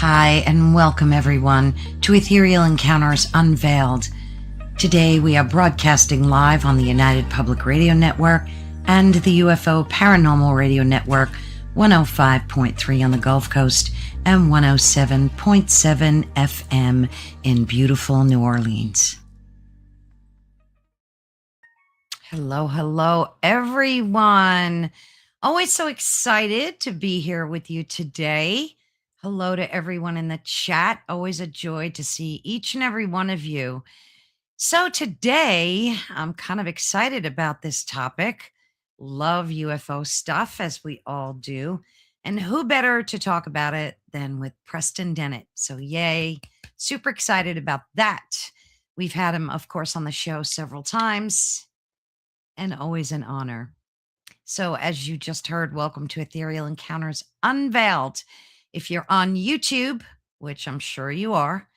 Hi, and welcome everyone to Ethereal Encounters Unveiled. Today we are broadcasting live on the United Public Radio Network and the UFO Paranormal Radio Network, 105.3 on the Gulf Coast and 107.7 FM in beautiful New Orleans. Hello, everyone. Always so excited to be here with you today. Hello to everyone in the chat. Always a joy to see each and every one of you. So today, I'm kind of excited about this topic. Love UFO stuff, as we all do. And who better to talk about it than with Preston Dennett? So yay, super excited about that. We've had him, of course, on the show several times, and always an honor. So as you just heard, welcome to Ethereal Encounters Unveiled. If you're on YouTube, which I'm sure you are,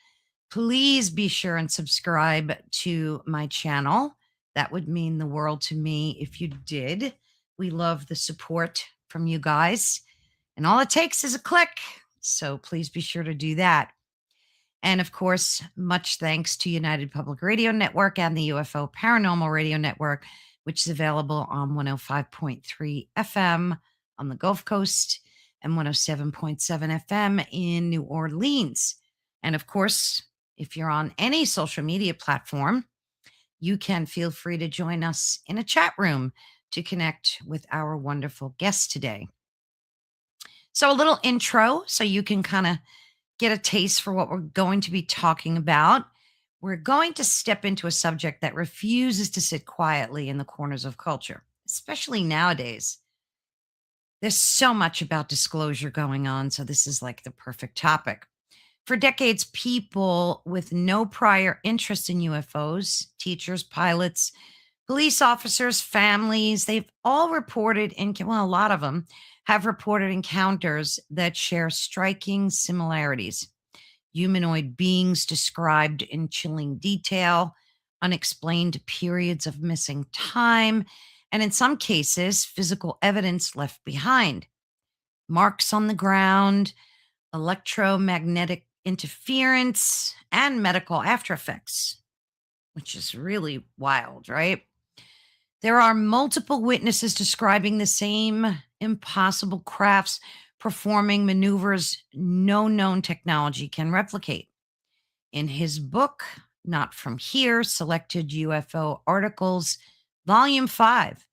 please be sure and subscribe to my channel. That would mean the world to me if you did. We love the support from you guys. And all it takes is a click. So please be sure to do that. And of course, much thanks to United Public Radio Network and the UFO Paranormal Radio Network, which is available on 105.3 FM on the Gulf Coast and 107.7 FM in New Orleans. And of course, if you're on any social media platform, you can feel free to join us in a chat room to connect with our wonderful guest today. So a little intro so you can kind of get a taste for what we're going to be talking about. We're going to step into a subject that refuses to sit quietly in the corners of culture, especially nowadays. There's so much about disclosure going on, so this is like the perfect topic. For decades, people with no prior interest in UFOs, teachers, pilots, police officers, families, they've all reported, a lot of them have reported encounters that share striking similarities. Humanoid beings described in chilling detail, unexplained periods of missing time, and in some cases, physical evidence left behind. Marks on the ground, electromagnetic interference, and medical after effects, which is really wild, right? There are multiple witnesses describing the same impossible crafts performing maneuvers no known technology can replicate. In his book, Not From Here, Selected UFO Articles, Volume 5,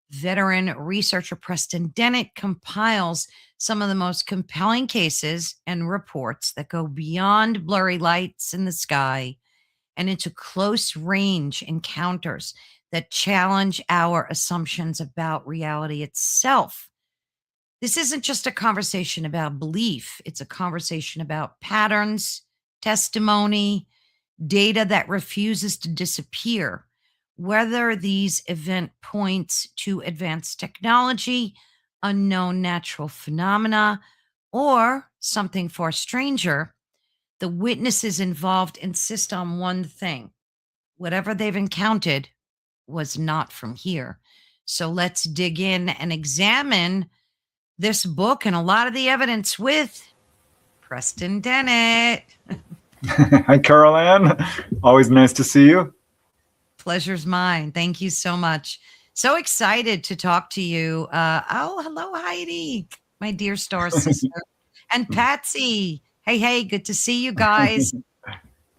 veteran researcher Preston Dennett compiles some of the most compelling cases and reports that go beyond blurry lights in the sky and into close range encounters that challenge our assumptions about reality itself. This isn't just a conversation about belief. It's a conversation about patterns, testimony, data that refuses to disappear. Whether these event points to advanced technology, unknown natural phenomena, or something far stranger, the witnesses involved insist on one thing. Whatever they've encountered was not from here. So let's dig in and examine this book and a lot of the evidence with Preston Dennett. Hi, Carol Ann. Always nice to see you. Pleasure's mine. Thank you so much. So excited to talk to you. Hello, Heidi, my dear star sister, and Patsy. Hey, good to see you guys.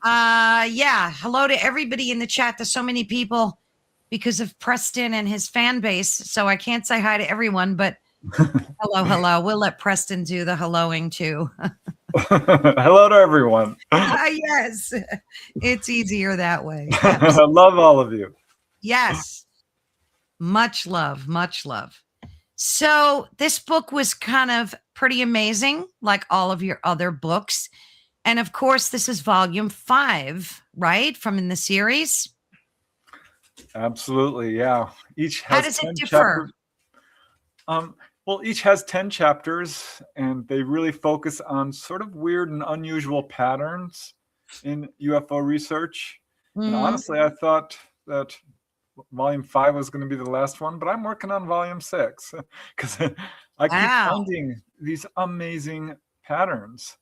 Hello to everybody in the chat. There's so many people because of Preston and his fan base, so I can't say hi to everyone, but hello. We'll let Preston do the helloing too. Hello to everyone. Yes, it's easier that way. I love all of you. Yes, much love. So this book was kind of pretty amazing, like all of your other books. And of course, this is volume 5, right? From in the series. Absolutely, yeah. Each has How does it differ? Well, each has 10 chapters, and they really focus on sort of weird and unusual patterns in UFO research. And honestly, I thought that volume 5 was going to be the last one, but I'm working on volume 6 because I keep finding these amazing patterns.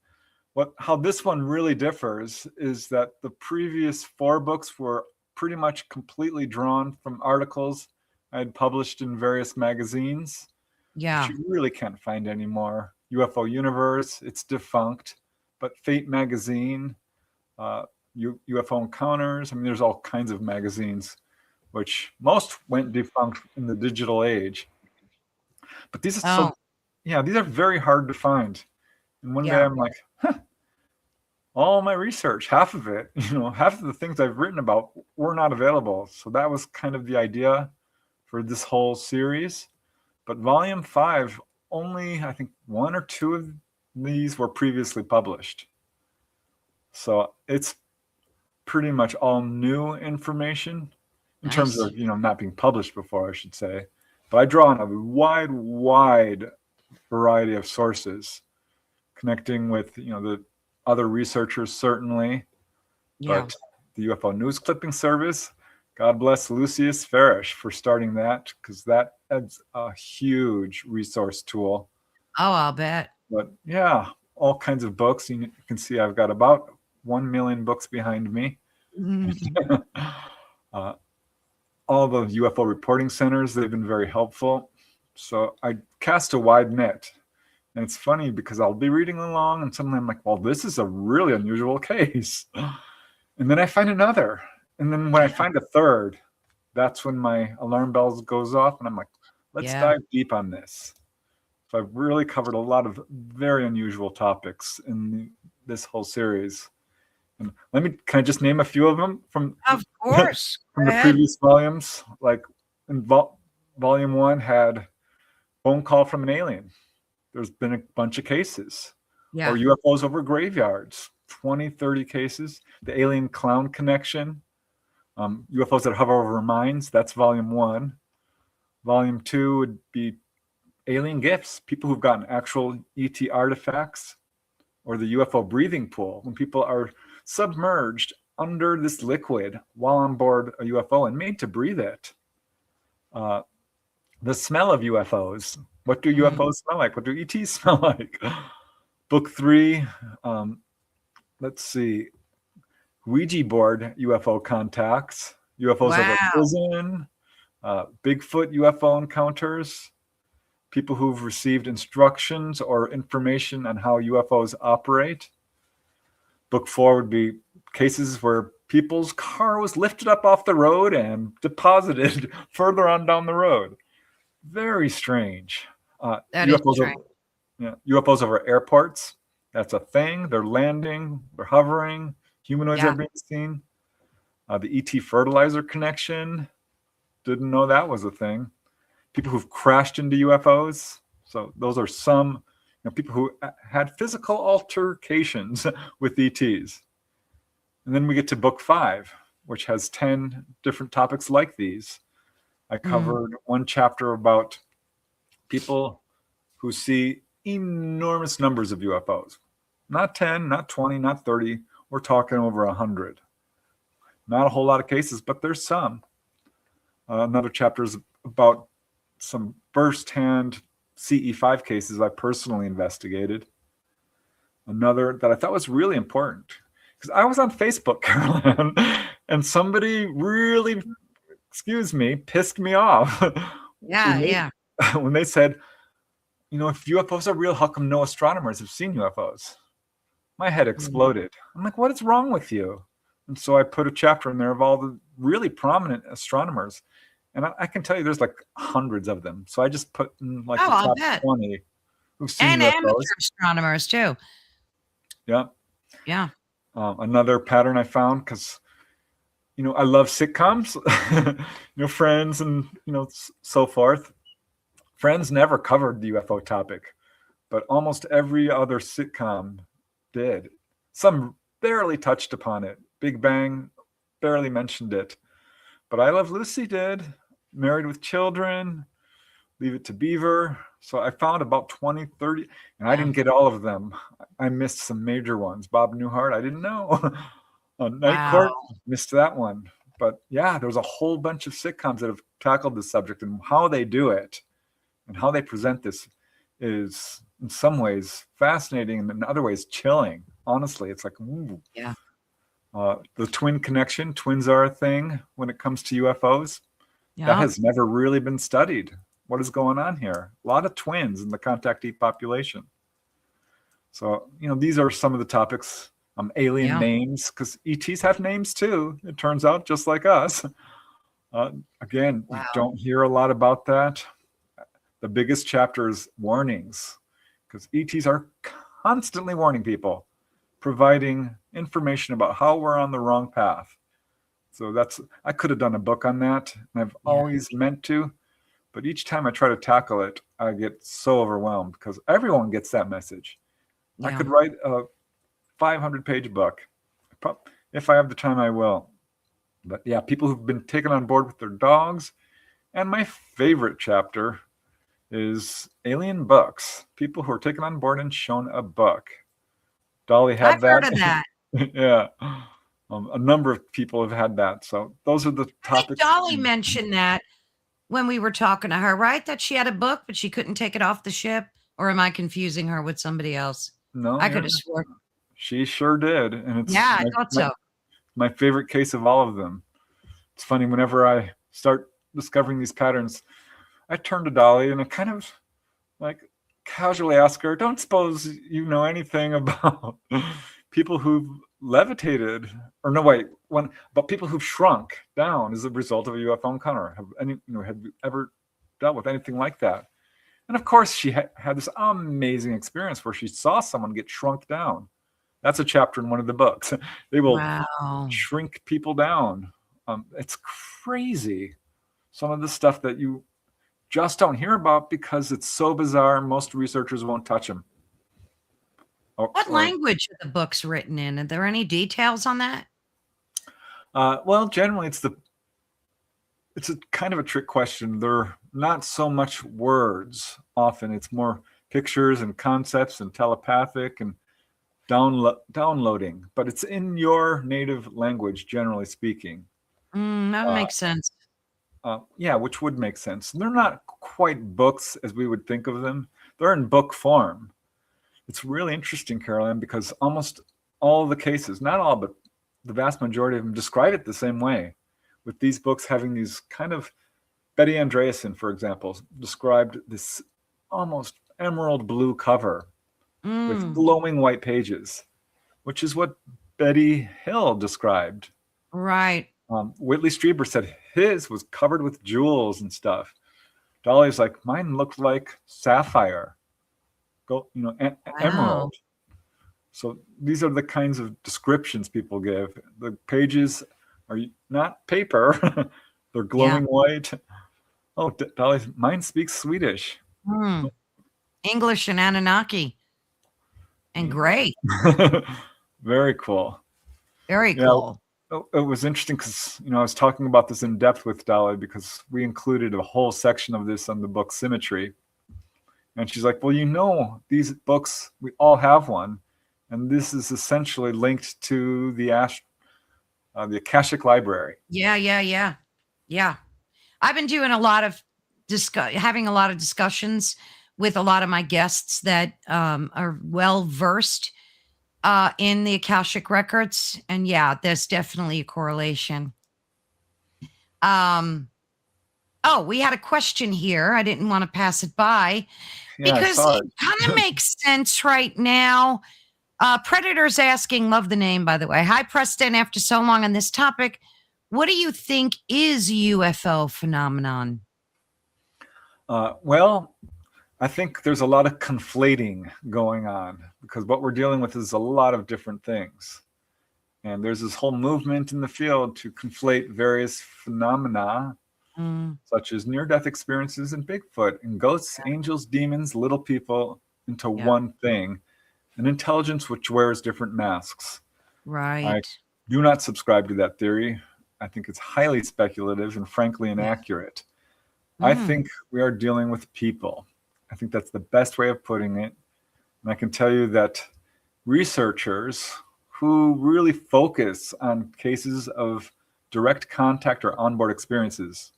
How this one really differs is that the previous 4 books were pretty much completely drawn from articles I had published in various magazines, which Yeah. you really can't find anymore. UFO Universe, it's defunct, but Fate Magazine, UFO Encounters, I mean, there's all kinds of magazines, which most went defunct in the digital age. But these are Oh, these are very hard to find. And one day yeah. I'm like, all my research, half of it, half of the things I've written about were not available. So that was kind of the idea for this whole series. But volume 5, only I think 1 or 2 of these were previously published. So it's pretty much all new information in terms Nice. of, not being published before, I should say. But I draw on a wide variety of sources, connecting with, the other researchers, certainly, Yeah. but the UFO News Clipping Service, God bless Lucius Farish for starting that, because that adds a huge resource tool. Oh, I'll bet. But yeah, all kinds of books. You can see I've got about 1 million books behind me. All the UFO reporting centers, they've been very helpful. So I cast a wide net. And it's funny because I'll be reading along and suddenly I'm like, well, this is a really unusual case. And then I find another. And then when I find a third, that's when my alarm bells goes off and I'm like, let's dive deep on this. So I've really covered a lot of very unusual topics in this whole series. And can I just name a few of them from Of course. from Go the ahead. previous volumes? Like in volume 1 had phone call from an alien. There's been a bunch of cases. Yeah. Or UFOs over graveyards, 20, 30 cases. The alien clown connection, UFOs that hover over mines, that's volume 1. Volume 2 would be alien gifts, people who've gotten actual ET artifacts, or the UFO breathing pool, when people are submerged under this liquid while on board a UFO and made to breathe it. The smell of UFOs. What do UFOs smell like? What do ETs smell like? Book 3, let's see, Ouija board UFO contacts, UFOs over Wow. prison, Bigfoot UFO encounters, people who've received instructions or information on how UFOs operate. Book 4 would be cases where people's car was lifted up off the road and deposited further on down the road. Very strange. That is UFOs strange. UFOs over airports. That's a thing. They're landing, they're hovering, humanoids are being seen. The ET fertilizer connection. Didn't know that was a thing. People who've crashed into UFOs. So those are some people who had physical altercations with ETs. And then we get to book 5, which has 10 different topics like these. I covered one chapter about people who see enormous numbers of UFOs. Not 10, not 20, not 30. We're talking over 100. Not a whole lot of cases, but there's some. Another chapter is about some firsthand CE5 cases I personally investigated. Another that I thought was really important, because I was on Facebook, Carolyn, and somebody really, pissed me off. Yeah. When they said, if UFOs are real, how come no astronomers have seen UFOs? My head exploded. I'm like, what is wrong with you? And so I put a chapter in there of all the really prominent astronomers. And I can tell you there's like hundreds of them. So I just put in like the top 20 who've seen And UFOs. amateur astronomers too. Yeah. Yeah. Another pattern I found, because, I love sitcoms, Friends and, so forth. Friends never covered the UFO topic, but almost every other sitcom did. Some barely touched upon it. Big Bang barely mentioned it. But I Love Lucy did. Married with Children, Leave It to Beaver. So I found about 20, 30, and I didn't get all of them. I missed some major ones. Bob Newhart, I didn't know. Night Court, missed that one. But yeah, there's a whole bunch of sitcoms that have tackled this subject, and how they do it and how they present this is in some ways fascinating and in other ways chilling. Honestly, it's like, ooh. Yeah. The twin connection, twins are a thing when it comes to UFOs. That Yeah. has never really been studied. What is going on here? A lot of twins in the contactee population. So, these are some of the topics. Alien Yeah. names, because ETs have names too, it turns out, just like us. Again, you Wow. don't hear a lot about that. The biggest chapter is warnings, because ETs are constantly warning people, providing information about how we're on the wrong path. So I could have done a book on that, and I've Yeah. always meant to, but each time I try to tackle it, I get so overwhelmed because everyone gets that message. I Yeah. could write a 500-page book. If I have the time, I will. But yeah, people who've been taken on board with their dogs. And my favorite chapter is alien books. People who are taken on board and shown a book. Dolly I've had that. heard of that. Yeah. A number of people have had that. So those are the I think topics. Dolly mentioned that when we were talking to her, right? That she had a book, but she couldn't take it off the ship. Or am I confusing her with somebody else? No, I could have sworn. she sure did. And it's Yeah, I thought so. my favorite case of all of them. It's funny, whenever I start discovering these patterns, I turn to Dolly and I kind of like casually ask her, don't suppose you know anything about people who've levitated, or no, wait, but people who've shrunk down as a result of a UFO encounter? Have you ever dealt with anything like that? And of course, she had this amazing experience where she saw someone get shrunk down. That's a chapter in one of the books. They will Wow. shrink people down. It's crazy. Some of the stuff that you just don't hear about because it's so bizarre, most researchers won't touch them. What language are the books written in? Are there any details on that? Well, generally, it's a kind of a trick question. They're not so much words. Often, it's more pictures and concepts and telepathic and downloading. But it's in your native language, generally speaking. That makes sense. Yeah, which would make sense. They're not quite books as we would think of them. They're in book form. It's really interesting, Caroline, because almost all of the cases, not all, but the vast majority of them describe it the same way, with these books having these kind of, Betty Andreasson, for example, described this almost emerald blue cover with glowing white pages, which is what Betty Hill described. Right. Whitley Strieber said his was covered with jewels and stuff. Dolly's like, mine looked like sapphire, emerald. So these are the kinds of descriptions people give. The pages are not paper; they're glowing white. Oh, Dolly, mine speaks Swedish. English and Anunnaki. And great. Very cool. Very cool. It was interesting because, I was talking about this in depth with Dolly because we included a whole section of this on the book Symmetry. And she's like, well, these books, we all have one. And this is essentially linked to the Akashic Library. Yeah. I've been doing a lot of having a lot of discussions with a lot of my guests that are well versed in the Akashic records. And yeah, there's definitely a correlation. We had a question here. I didn't want to pass it by because it kind of makes sense right now. Predator's asking, love the name, by the way. Hi, Preston. After so long on this topic, what do you think is UFO phenomenon? Well, I think there's a lot of conflating going on because what we're dealing with is a lot of different things. And there's this whole movement in the field to conflate various phenomena, such as near-death experiences and Bigfoot and ghosts, angels, demons, little people, into one thing, an intelligence which wears different masks. Right. I do not subscribe to that theory. I think it's highly speculative and frankly inaccurate. I think we are dealing with people. I think that's the best way of putting it. And I can tell you that researchers who really focus on cases of direct contact or onboard experiences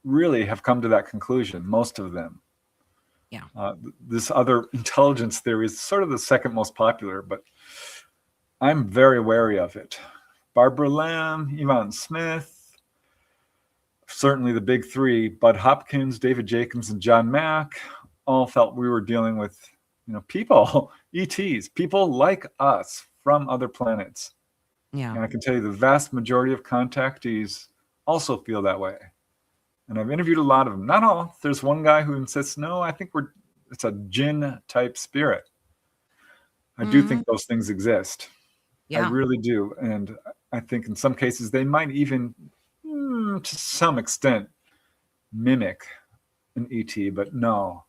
really have come to that conclusion, most of them. Yeah. This other intelligence theory is sort of the second most popular, but I'm very wary of it. Barbara Lamb, Yvonne Smith, certainly the big three, Bud Hopkins, David Jacobs, and John Mack, all felt we were dealing with, people, ETs, people like us from other planets. Yeah. And I can tell you the vast majority of contactees also feel that way. And I've interviewed a lot of them. Not all. There's one guy who insists, no, I think it's a jinn type spirit. I do think those things exist. I Yeah. really do. And I think in some cases they might even, to some extent, mimic an ET, but no.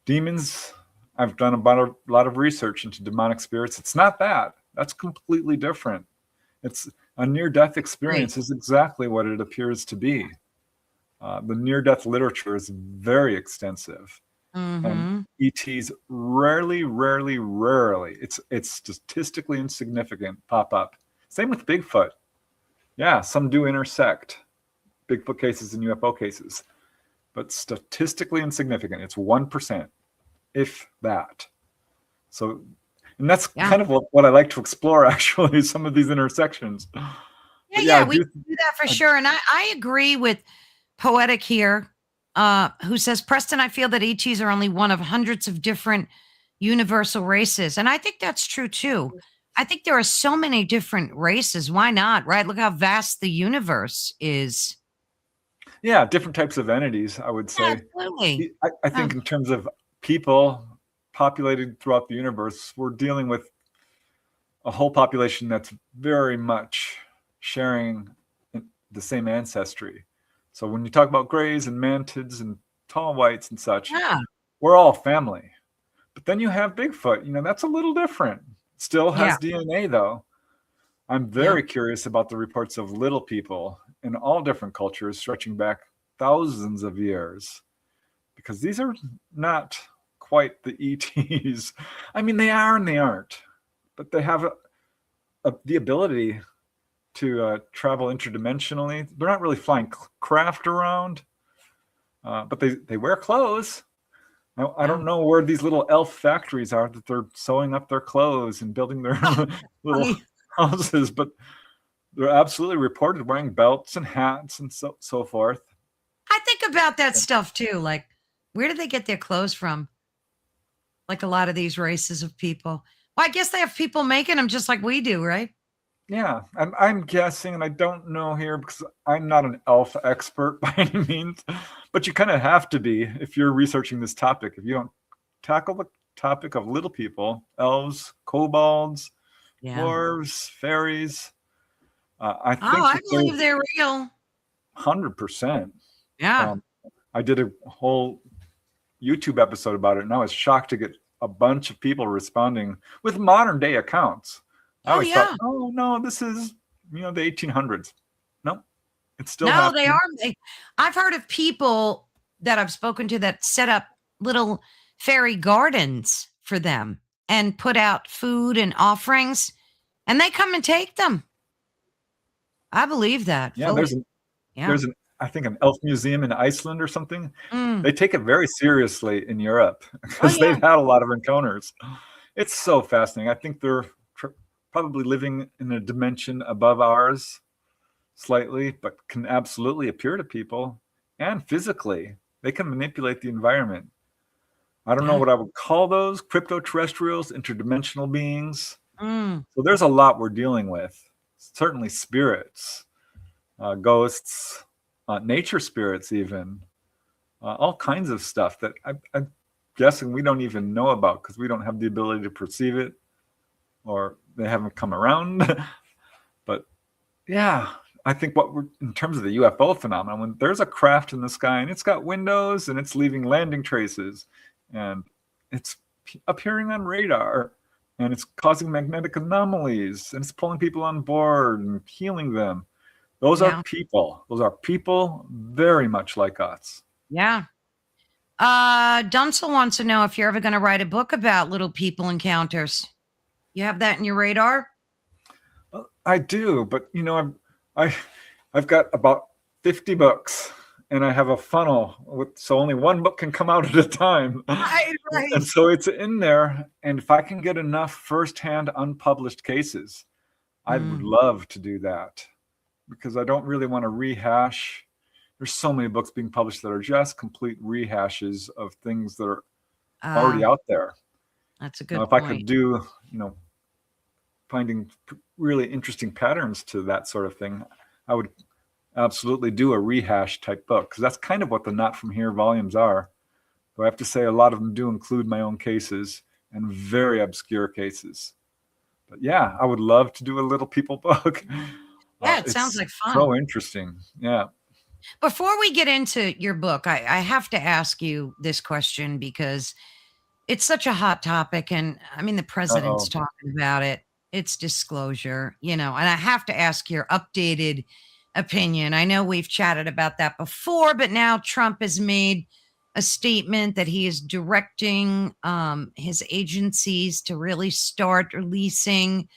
Demons, I've done a lot of research into demonic spirits. It's not that. That's completely different. It's a near-death experience is exactly what it appears to be. The near-death literature is very extensive. And ETs rarely, it's statistically insignificant, pop up. Same with Bigfoot. Yeah, some do intersect. Bigfoot cases and UFO cases. But statistically insignificant. It's 1%, if that. So, and that's kind of what I like to explore, actually, some of these intersections. Yeah, we do that for sure. And I agree with Poetic here, who says, Preston, I feel that ETs are only one of hundreds of different universal races. And I think that's true, too. I think there are so many different races. Why not, right? Look how vast the universe is. Yeah, different types of entities, I would say. Absolutely. I think in terms of people populated throughout the universe, we're dealing with a whole population that's very much sharing the same ancestry. So when you talk about grays and mantids and tall whites and such, we're all family. But then you have Bigfoot, that's a little different. Still has DNA, though. I'm very curious about the reports of little people in all different cultures stretching back thousands of years, because these are not quite the ETs. I mean, they are and they aren't, but they have the ability to travel interdimensionally. They're not really flying craft around, but they wear clothes. Now, I don't know where these little elf factories are that they're sewing up their clothes and building their little houses, but they're absolutely reported wearing belts and hats and so forth. I think about that stuff too. Like, where do they get their clothes from? Like a lot of these races of people. Well, I guess they have people making them just like we do, right? Yeah, I'm guessing, and I don't know here because I'm not an elf expert by any means, but you kind of have to be if you're researching this topic. If you don't tackle the topic of little people, elves, kobolds, dwarves, fairies, I think I believe they're real. 100%. Yeah. I did a whole YouTube episode about it, and I was shocked to get a bunch of people responding with modern day accounts. I always thought, oh no, this is the 1800s. No, it's still happening. They are. I've heard of people that I've spoken to that set up little fairy gardens for them and put out food and offerings, and they come and take them. I believe that. Yeah, there's I think an elf museum in Iceland or something. They take it very seriously in Europe because they've had a lot of encounters. It's so fascinating. I think they're probably living in a dimension above ours slightly, but can absolutely appear to people, and physically they can manipulate the environment. I don't know what I would call those, crypto-terrestrials, interdimensional beings. So there's a lot we're dealing with. Certainly spirits, ghosts, nature spirits even, all kinds of stuff that I'm guessing we don't even know about because we don't have the ability to perceive it, or they haven't come around. But yeah, I think in terms of the UFO phenomenon, when there's a craft in the sky and it's got windows and it's leaving landing traces and it's appearing on radar and it's causing magnetic anomalies and it's pulling people on board and healing them. Those are people. Those are people very much like us. Yeah. Dunsel wants to know if you're ever going to write a book about little people encounters. You have that in your radar? I do, but I've got about 50 books, and I have a funnel so only one book can come out at a time. Right. And so it's in there. And if I can get enough firsthand unpublished cases, I would love to do that, because I don't really want to rehash. There's so many books being published that are just complete rehashes of things that are already out there. That's a good If point. I could do, finding really interesting patterns to that sort of thing, I would absolutely do a rehash type book, because that's kind of what the Not From Here volumes are. But I have to say a lot of them do include my own cases and very obscure cases. But yeah, I would love to do a Little People book. Yeah, it sounds like fun. So interesting. Yeah. Before we get into your book, I have to ask you this question, because it's such a hot topic. And I mean, the president's talking about it. It's disclosure, and I have to ask your updated opinion. I know we've chatted about that before, but now Trump has made a statement that he is directing his agencies to really start releasing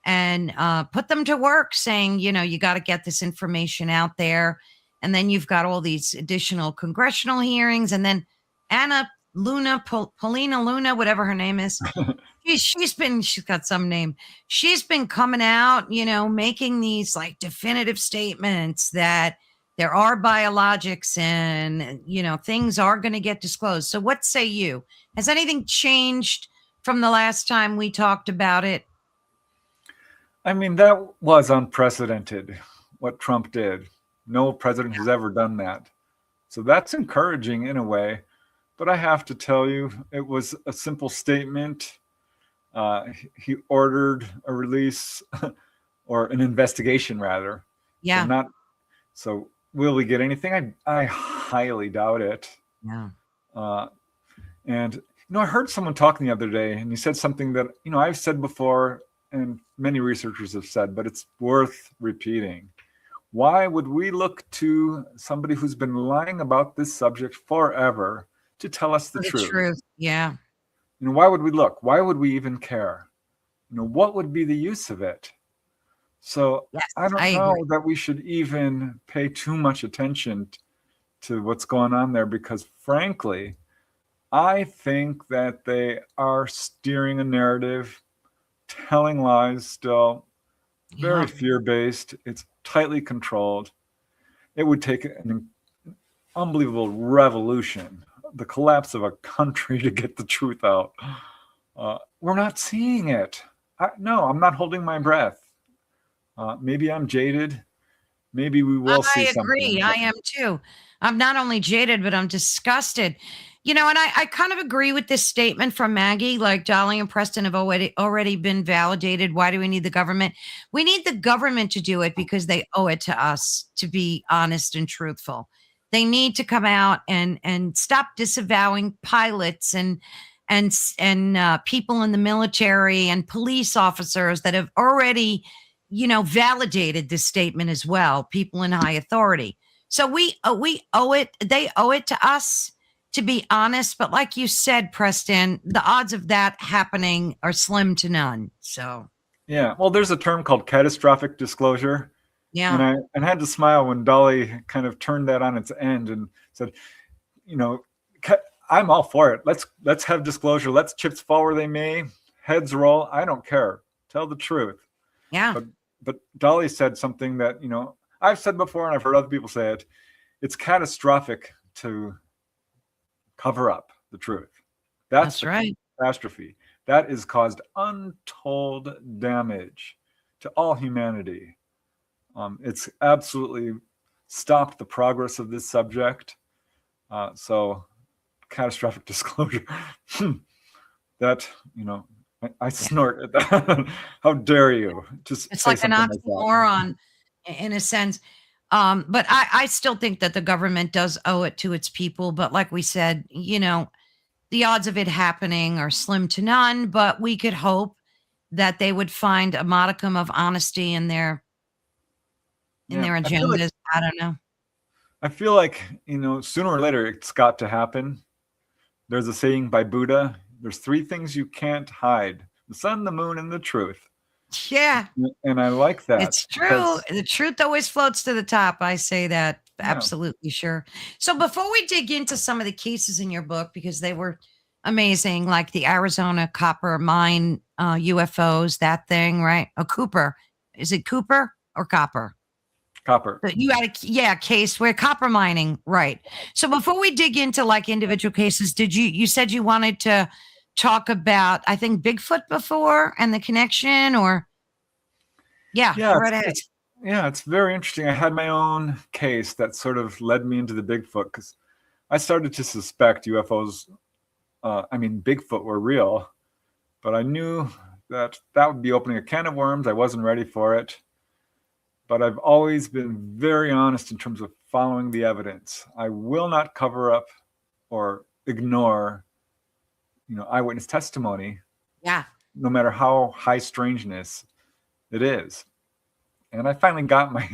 and put them to work, saying, you got to get this information out there. And then you've got all these additional congressional hearings. And then Paulina Luna, whatever her name is, she's got some name. She's been coming out, making these like definitive statements that there are biologics and, things are going to get disclosed. So what say you? Has anything changed from the last time we talked about it? I mean, that was unprecedented, what Trump did. No president has ever done that. So that's encouraging in a way. But I have to tell you, it was a simple statement. He ordered a release or an investigation, rather. Yeah. So will we get anything? I highly doubt it. Yeah. And, I heard someone talking the other day, and he said something that, I've said before, and many researchers have said, but it's worth repeating. Why would we look to somebody who's been lying about this subject forever to tell us the truth? Yeah. Why would we look? Why would we even care? What would be the use of it? So yes, I don't know that we should even pay too much attention to what's going on there, because frankly, I think that they are steering a narrative, telling lies still, very fear-based. It's tightly controlled. It would take an unbelievable revolution, the collapse of a country, to get the truth out. We're not seeing it. No, I'm not holding my breath. Maybe I'm jaded. Maybe we will see something. I agree. I am too. I'm not only jaded, but I'm disgusted. And I kind of agree with this statement from Maggie, like Dolly and Preston have already been validated. Why do we need the government? We need the government to do it because they owe it to us to be honest and truthful. They need to come out and stop disavowing pilots and people in the military and police officers that have already, validated this statement as well. People in high authority. So we owe it. They owe it to us to be honest. But like you said, Preston, the odds of that happening are slim to none. So yeah, well, there's a term called catastrophic disclosure. Yeah. And I had to smile when Dolly kind of turned that on its end and said, I'm all for it. Let's have disclosure. Let's chips fall where they may, heads roll. I don't care. Tell the truth. Yeah. But Dolly said something that, I've said before, and I've heard other people say it. It's catastrophic to cover up the truth. That's right. Catastrophe. That has caused untold damage to all humanity. It's absolutely stopped the progress of this subject. So catastrophic disclosure, that, I snort at that. How dare you? It's like an oxymoron in a sense. But I still think that the government does owe it to its people. But like we said, the odds of it happening are slim to none, but we could hope that they would find a modicum of honesty in their agendas. I don't know. I feel like, sooner or later it's got to happen. There's a saying by Buddha, there's 3 things you can't hide: the sun, the moon, and the truth. Yeah. And I like that. It's true. The truth always floats to the top. I say that Yeah. absolutely sure. So before we dig into some of the cases in your book, because they were amazing, like the Arizona copper mine UFOs, that thing, right? Oh, Cooper. Is it Cooper or Copper? Copper. You had a case where copper mining, right? So before we dig into like individual cases, you said you wanted to talk about I think Bigfoot before and the connection, or Yeah, go right ahead. it's very interesting. I had my own case that sort of led me into the Bigfoot because I started to suspect UFOs, Bigfoot were real, but I knew that would be opening a can of worms. I wasn't ready for it. But I've always been very honest in terms of following the evidence. I will not cover up or ignore, eyewitness testimony, Yeah. no matter how high strangeness it is. And I finally got my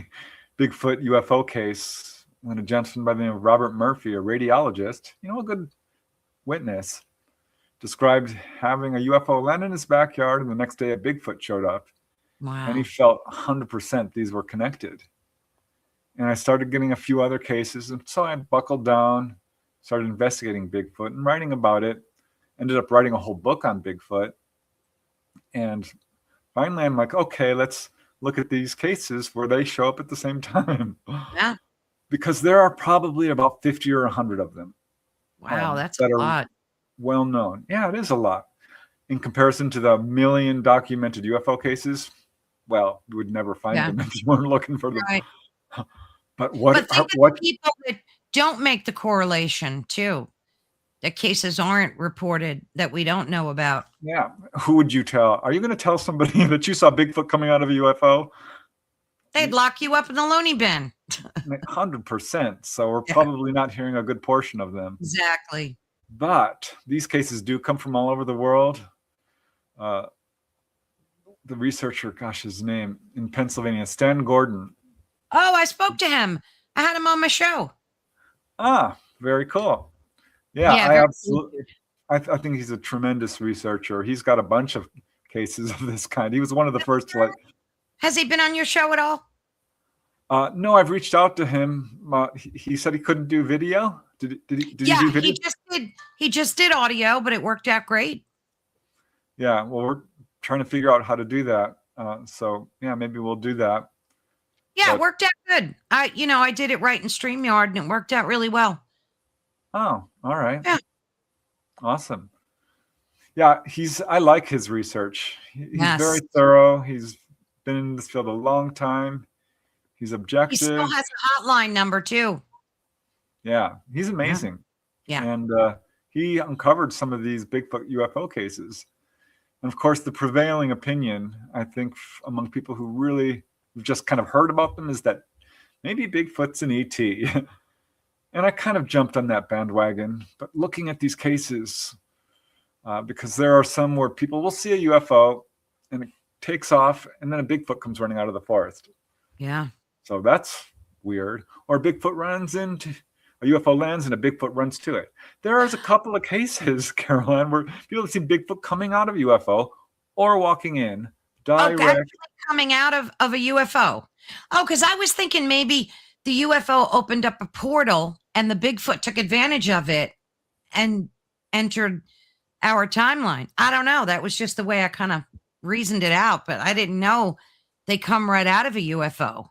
Bigfoot UFO case when a gentleman by the name of Robert Murphy, a radiologist, a good witness, described having a UFO land in his backyard, and the next day a Bigfoot showed up. And he Wow. felt 100% these were connected. And I started getting a few other cases. And so I buckled down, started investigating Bigfoot and writing about it. Ended up writing a whole book on Bigfoot. And finally, I'm like, okay, let's look at these cases where they show up at the same time. Yeah. Because there are probably about 50 or 100 of them. Wow, that's that a are lot. well known. Yeah, it is a lot. In comparison to the million documented UFO cases, well, you would never find Yeah. them if you weren't looking for them. Right. But But think of the people that don't make the correlation too. That cases aren't reported that we don't know about. Yeah. Who would you tell? Are you going to tell somebody that you saw Bigfoot coming out of a UFO? They'd lock you up in the loony bin. 100%. So we're Yeah. probably not hearing a good portion of them. Exactly. But these cases do come from all over the world. The researcher, gosh, his name in Pennsylvania, Stan Gordon. Oh, I spoke to him. I had him on my show. Ah, very cool. Yeah, I absolutely. I think he's a tremendous researcher. He's got a bunch of cases of this kind. He was one of the first to Has he been on your show at all? No, I've reached out to him. He said he couldn't do video. Did he do video? He just did audio, but it worked out great. Yeah, well, we're trying to figure out how to do that. So yeah, maybe we'll do that. Yeah, it worked out good. I did it right in StreamYard and it worked out really well. Oh, all right. Yeah. Awesome. Yeah, I like his research. He's very thorough. He's been in this field a long time. He's objective. He still has a hotline number too. Yeah, he's amazing. Yeah. And he uncovered some of these Bigfoot UFO cases. And of course, the prevailing opinion, I think, among people who really just kind of heard about them is that maybe Bigfoot's an ET. And I kind of jumped on that bandwagon. But looking at these cases, because there are some where people will see a UFO and it takes off, and then a Bigfoot comes running out of the forest. Yeah. So that's weird. Or Bigfoot runs into a UFO lands and a Bigfoot runs to it. There's a couple of cases, Caroline, where people have seen Bigfoot coming out of UFO or walking in direct. Okay, coming out of a UFO. Oh, because I was thinking maybe the UFO opened up a portal and the Bigfoot took advantage of it and entered our timeline. I don't know. That was just the way I kind of reasoned it out, but I didn't know they come right out of a UFO.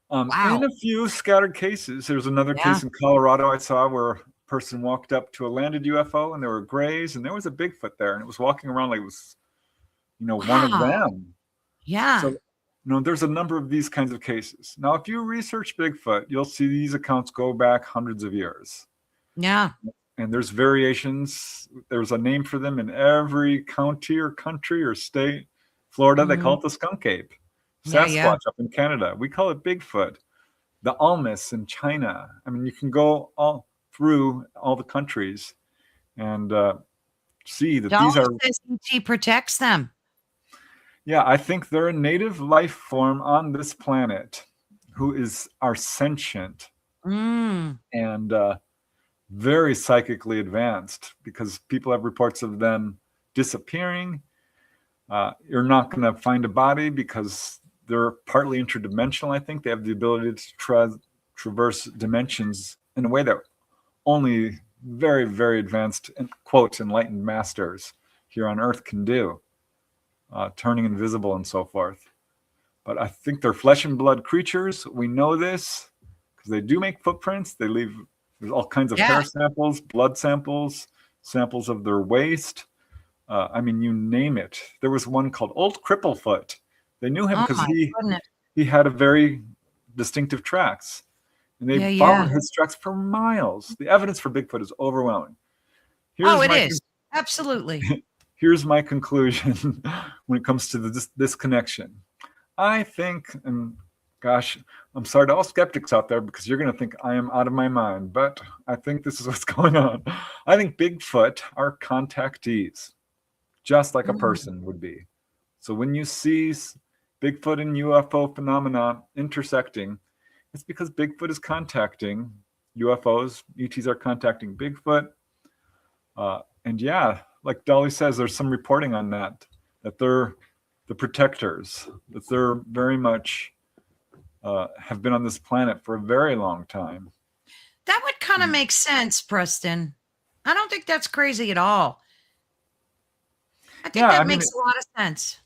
Wow. In a few scattered cases, there's another case in Colorado I saw where a person walked up to a landed UFO and there were grays and there was a Bigfoot there and it was walking around like it was, one of them. Yeah. So, there's a number of these kinds of cases. Now, if you research Bigfoot, you'll see these accounts go back hundreds of years. Yeah. And there's variations. There's a name for them in every county or country or state. Florida, they call it the skunk ape. Sasquatch up in Canada, we call it Bigfoot. The Almas in China. I mean, you can go all through all the countries and see that these are. He protects them. Yeah, I think they're a native life form on this planet who are sentient and very psychically advanced, because people have reports of them disappearing. You're not going to find a body because they're partly interdimensional. I think they have the ability to traverse dimensions in a way that only very, very advanced, quote, enlightened masters here on Earth can do, turning invisible and so forth. But I think they're flesh and blood creatures. We know this because they do make footprints. They leave there's all kinds of hair samples, blood samples, samples of their waist. I mean, you name it. There was one called Old Cripplefoot. They knew him because he had a very distinctive tracks. And they followed his tracks for miles. The evidence for Bigfoot is overwhelming. It is. Absolutely. Here's my conclusion when it comes to this connection. I think, and gosh, I'm sorry to all skeptics out there because you're going to think I am out of my mind, but I think this is what's going on. I think Bigfoot are contactees, just like a person would be. So when you see Bigfoot and UFO phenomena intersecting, it's because Bigfoot is contacting UFOs. ETs are contacting Bigfoot. And yeah, like Dolly says, there's some reporting on that they're the protectors, that they're very much have been on this planet for a very long time. That would kind of make sense, Preston. I don't think that's crazy at all. I think that makes a lot of sense.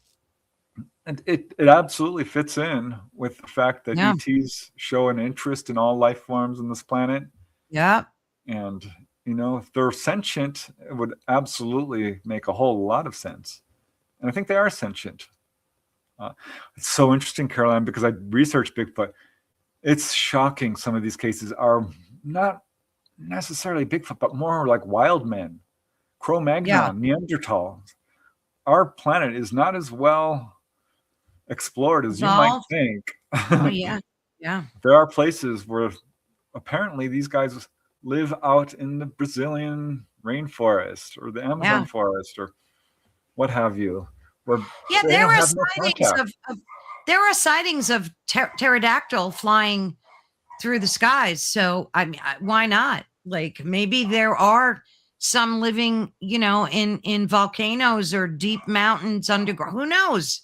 And it absolutely fits in with the fact that ETs show an interest in all life forms on this planet. Yeah. And, if they're sentient, it would absolutely make a whole lot of sense. And I think they are sentient. It's so interesting, Caroline, because I researched Bigfoot. It's shocking. Some of these cases are not necessarily Bigfoot, but more like wild men, Cro-Magnon, Neanderthal. Our planet is not as well explored as you might think. Oh, yeah. Yeah. There are places where apparently these guys live out in the Brazilian rainforest or the Amazon forest or what have you. There are sightings of pterodactyl flying through the skies. So I mean, why not? Like maybe there are some living, in volcanoes or deep mountains underground. Who knows?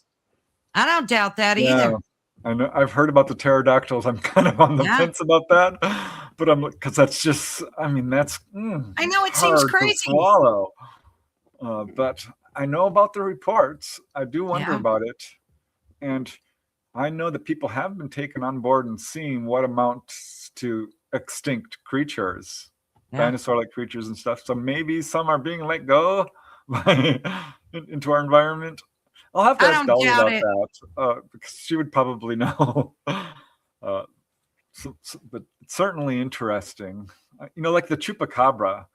I don't doubt that either. I know. I've heard about the pterodactyls. I'm kind of on the fence about that, but because that's just. I mean, that's. I know it seems crazy. To swallow. But I know about the reports. I do wonder about it, and I know that people have been taken on board and seen what amounts to extinct creatures, dinosaur-like creatures and stuff. So maybe some are being let go into our environment. I'll have to ask Dolly about that because she would probably know. But it's certainly interesting. Like the chupacabra.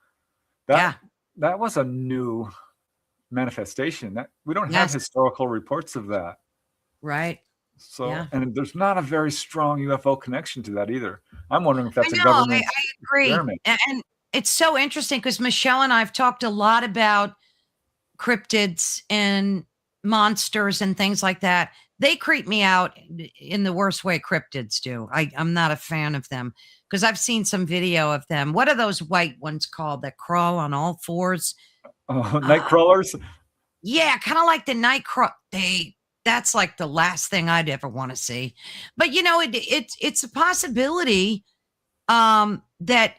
That was a new manifestation. That we don't have historical reports of that. Right. So, and there's not a very strong UFO connection to that either. I'm wondering if that's a government experiment. And it's so interesting because Michelle and I have talked a lot about cryptids and monsters and things like that. They creep me out in the worst way cryptids do. I'm not a fan of them because I've seen some video of them. What are those white ones called that crawl on all fours? Night crawlers? Yeah, kind of like the night crawl. That's like the last thing I'd ever want to see. But it's a possibility that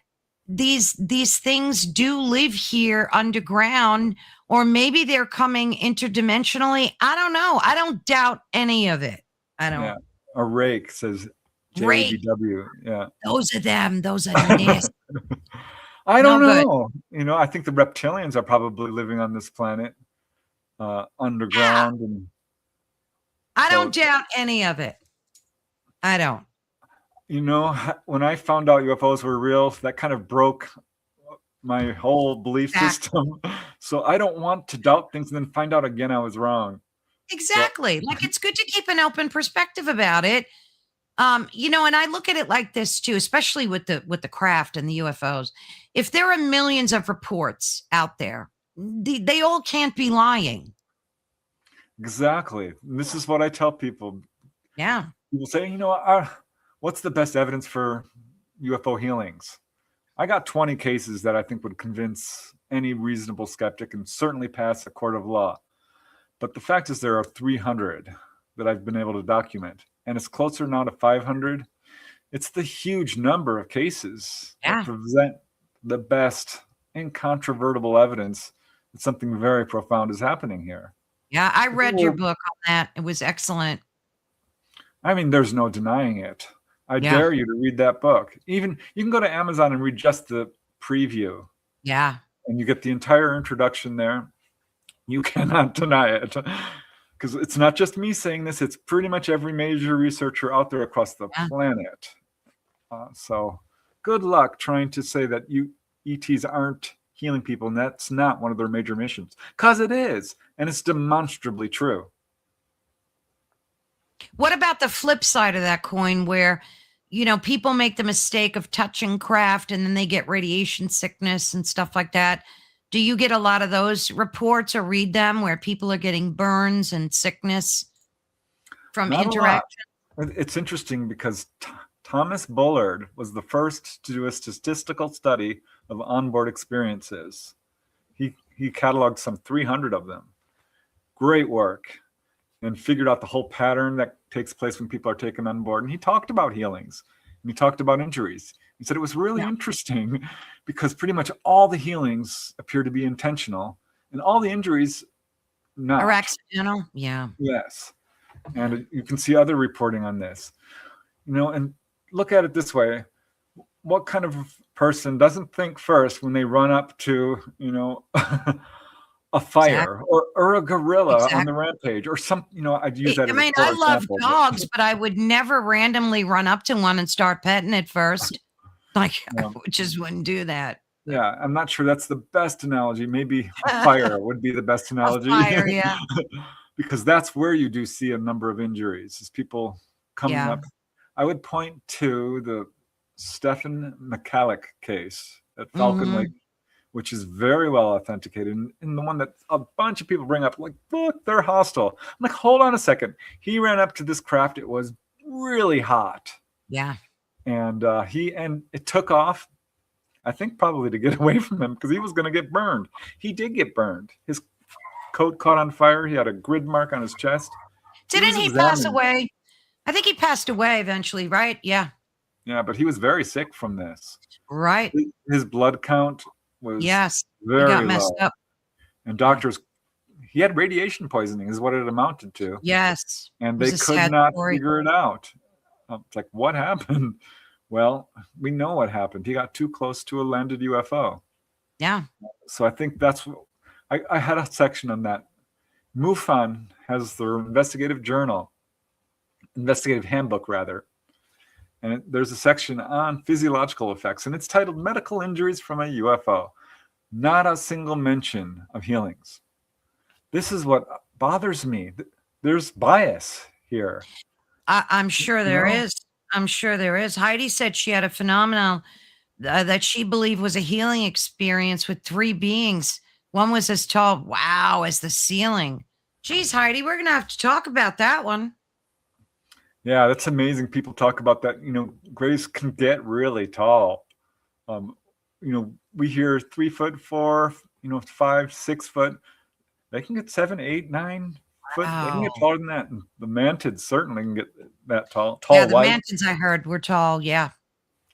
these things do live here underground, or maybe they're coming interdimensionally. I don't know. I don't doubt any of it. I don't. Yeah. A rake says JBW. Yeah. Those are them. Those are nasty. I don't know. I think the reptilians are probably living on this planet underground. And I don't doubt any of it. I don't. When I found out UFOs were real, that kind of broke my whole belief system. So I don't want to doubt things and then find out again I was wrong. Exactly. Like it's good to keep an open perspective about it. And I look at it like this too, especially with the craft and the UFOs. If there are millions of reports out there, they all can't be lying. Exactly. And this is what I tell people. Yeah. People say, what's the best evidence for UFO healings? I got 20 cases that I think would convince any reasonable skeptic and certainly pass a court of law. But the fact is there are 300 that I've been able to document. And it's closer now to 500 it's the huge number of cases that Yeah. present the best incontrovertible evidence that something very profound is happening here. Yeah, I If it read your were- book on that. It was excellent. I mean, there's no denying it. I Yeah. dare you to read that book. Even you can go to Amazon and read just the preview, Yeah. and you get the entire introduction there. You cannot deny it. Because it's not just me saying this, it's pretty much every major researcher out there across the Yeah. planet. So good luck trying to say that ETs aren't healing people, and that's not one of their major missions. Because it is, and it's demonstrably true. What about the flip side of that coin where, people make the mistake of touching craft and then they get radiation sickness and stuff like that? Do you get a lot of those reports or read them where people are getting burns and sickness from Not a lot. interaction? It's interesting because Thomas Bullard was the first to do a statistical study of onboard experiences. He cataloged some 300 of them. Great work. And figured out the whole pattern that takes place when people are taken on board. And he talked about healings, and he talked about injuries. He said it was really interesting because pretty much all the healings appear to be intentional and all the injuries not. Or accidental? Yeah. Yes. And you can see other reporting on this. And look at it this way. What kind of person doesn't think first when they run up to, a fire or a gorilla on the rampage or some, I'd use that as a I love example, dogs, but I would never randomly run up to one and start petting it first. I just wouldn't do that. Yeah, I'm not sure that's the best analogy. Maybe a fire would be the best analogy. A fire, yeah. Because that's where you do see a number of injuries, is people coming up. I would point to the Stephen McCallick case at Falcon Lake, which is very well authenticated, and the one that a bunch of people bring up, like, look, they're hostile. I'm like, hold on a second. He ran up to this craft. It was really hot. Yeah. And it took off, I think probably to get away from him because he was going to get burned. He did get burned. His coat caught on fire. He had a grid mark on his chest. Didn't he pass away? I think he passed away eventually, right? Yeah. Yeah, but he was very sick from this. Right. His blood count was very he got messed low. up. And doctors, he had radiation poisoning is what it amounted to. Yes. And they could not figure it out. It's like, what happened? Well, we know what happened. He got too close to a landed UFO. Yeah. So I think that's what I had a section on that. MUFON has their investigative handbook rather. And there's a section on physiological effects, and it's titled Medical Injuries from a UFO. Not a single mention of healings. This is what bothers me. There's bias here. I'm sure there is. I'm sure there is. Heidi said she had a phenomenon that she believed was a healing experience with 3 beings. One was as tall, wow, as the ceiling. Geez, Heidi, we're going to have to talk about that one. Yeah, that's amazing. People talk about that. Grays can get really tall. We hear 3'4", 5, 6 foot. They can get 7, 8, 9 foot. Wow. They can get taller than that. And the mantids certainly can get that tall. Yeah, the mantids I heard were tall. Yeah.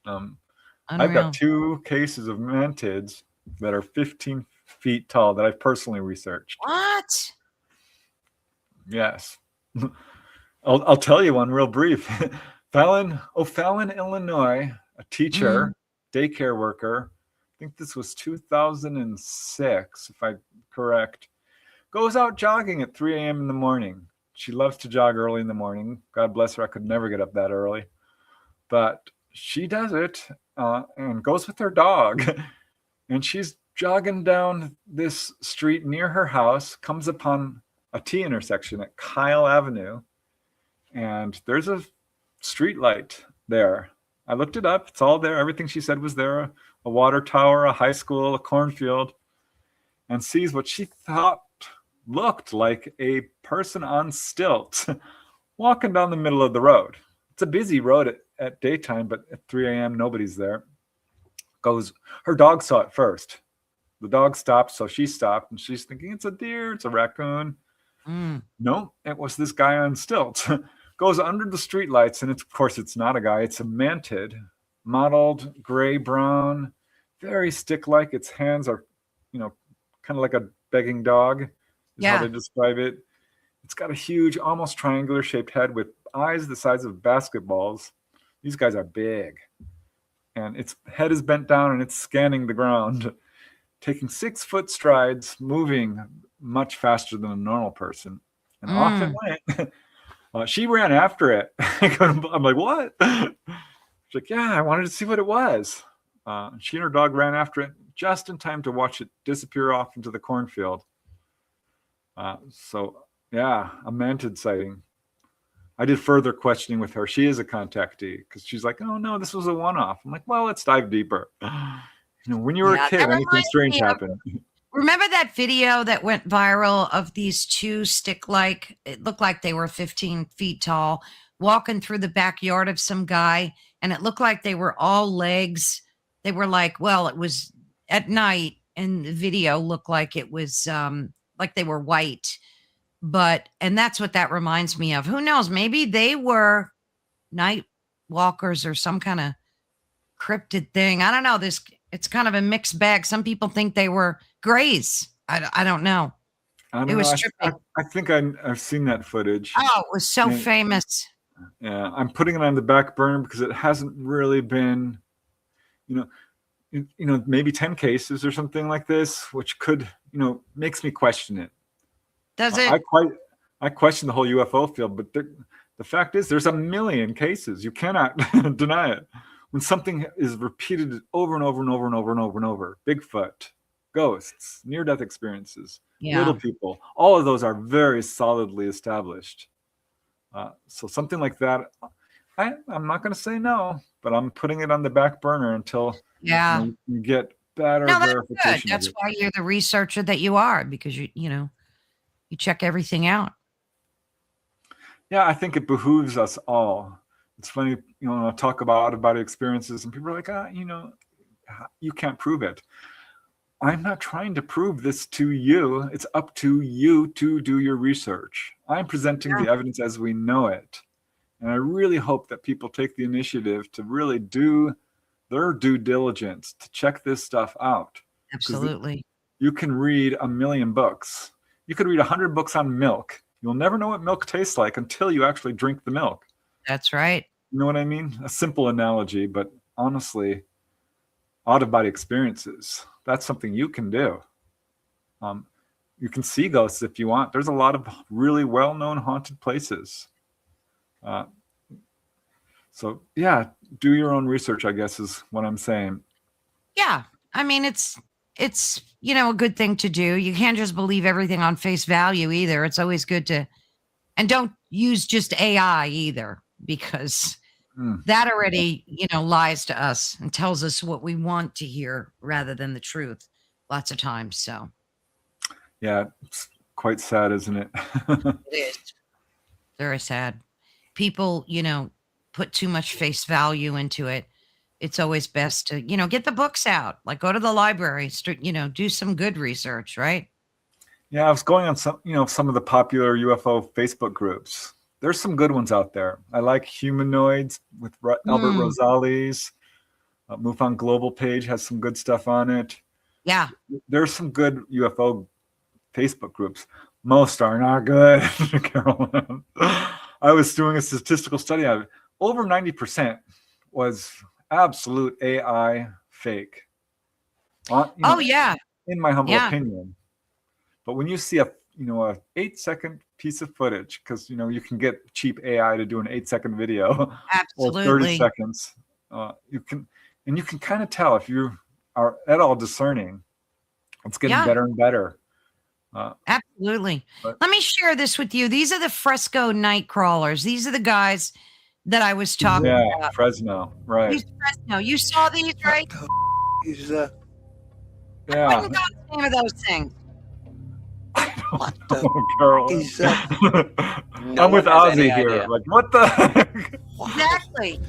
I've got 2 cases of mantids that are 15 feet tall that I've personally researched. What? Yes. I'll tell you one real brief. Fallon, Illinois, a teacher, daycare worker. I think this was 2006, if I'm correct. Goes out jogging at 3 a.m. in the morning. She loves to jog early in the morning. God bless her. I could never get up that early. But she does it and goes with her dog. And she's jogging down this street near her house, comes upon a T intersection at Kyle Avenue. And there's a street light there. I looked it up. It's all there. Everything she said was there. A water tower, a high school, a cornfield. And sees what she thought looked like a person on stilts walking down the middle of the road. It's a busy road at daytime, but at 3 a.m., nobody's there. Her dog saw it first. The dog stopped, so she stopped, and she's thinking, it's a deer, it's a raccoon. No, it was this guy on stilts goes under the streetlights, and of course it's not a guy. It's a mantid, mottled, gray-brown, very stick-like. Its hands are, kind of like a begging dog is how they describe it. It's got a huge, almost triangular-shaped head with eyes the size of basketballs. These guys are big. And its head is bent down, and it's scanning the ground, taking 6-foot strides, moving much faster than a normal person. And off it went. She ran after it. I'm like, what? She's like, yeah, I wanted to see what it was. She and her dog ran after it just in time to watch it disappear off into the cornfield. So, yeah, a mantid sighting. I did further questioning with her. She is a contactee because she's like, oh, no, this was a one-off. I'm like, well, let's dive deeper. When you were a kid, anything strange happened. Remember that video that went viral of these two stick-like, it looked like they were 15 feet tall, walking through the backyard of some guy, and it looked like they were all legs. They were like, well, it was at night, and the video looked like it was like they were white. And that's what that reminds me of. Who knows? Maybe they were night walkers or some kind of cryptid thing. I don't know. It's kind of a mixed bag. Some people think they were grays. I don't know. It was trippy. I think I've seen that footage. Oh, it was so famous. Yeah, I'm putting it on the back burner because it hasn't really been, maybe 10 cases or something like this, which could, makes me question it. Does it? I question the whole UFO field, but the fact is there's a million cases. You cannot deny it. When something is repeated over and over and over and over and over and over, Bigfoot, ghosts, near-death experiences, little people, all of those are very solidly established. So something like that, I'm not going to say no, but I'm putting it on the back burner until you get better verification. That's good. That's why you're the researcher that you are, because you check everything out. Yeah, I think it behooves us all. It's funny, when I talk about out-of-body experiences, and people are like, you can't prove it. I'm not trying to prove this to you. It's up to you to do your research. I'm presenting the evidence as we know it. And I really hope that people take the initiative to really do their due diligence to check this stuff out. Absolutely. You can read a million books. You could read 100 books on milk. You'll never know what milk tastes like until you actually drink the milk. That's right. You know what I mean? A simple analogy, but honestly, out-of-body experiences, that's something you can do. You can see ghosts if you want. There's a lot of really well-known haunted places. So yeah, do your own research, I guess, is what I'm saying. Yeah. I mean, it's a good thing to do. You can't just believe everything on face value either. It's always good to, and don't use just AI either, because that already, lies to us and tells us what we want to hear rather than the truth lots of times. So. Yeah, it's quite sad, isn't it? It is. Very sad. People, put too much face value into it. It's always best to, get the books out, like go to the library, do some good research, right? Yeah, I was going on some of the popular UFO Facebook groups. There's some good ones out there. I like Humanoids with Albert Rosales. MUFON Global page has some good stuff on it. Yeah. There's some good UFO Facebook groups. Most are not good, Carolyn. I was doing a statistical study on it. Over 90% was absolute AI fake. In my humble opinion. But when you see a 8-second piece of footage, because you can get cheap AI to do an 8-second video or 30 seconds, you can kind of tell if you are at all discerning. It's getting better and better. Absolutely. Let me share this with you. These are the Fresco night crawlers. These are the guys that I was talking about. Fresno, right. Fresno. You saw these, right? Is yeah. I couldn't know the name of those things. What the girl? I'm with Ozzy here. Idea. Like, what the heck? Exactly.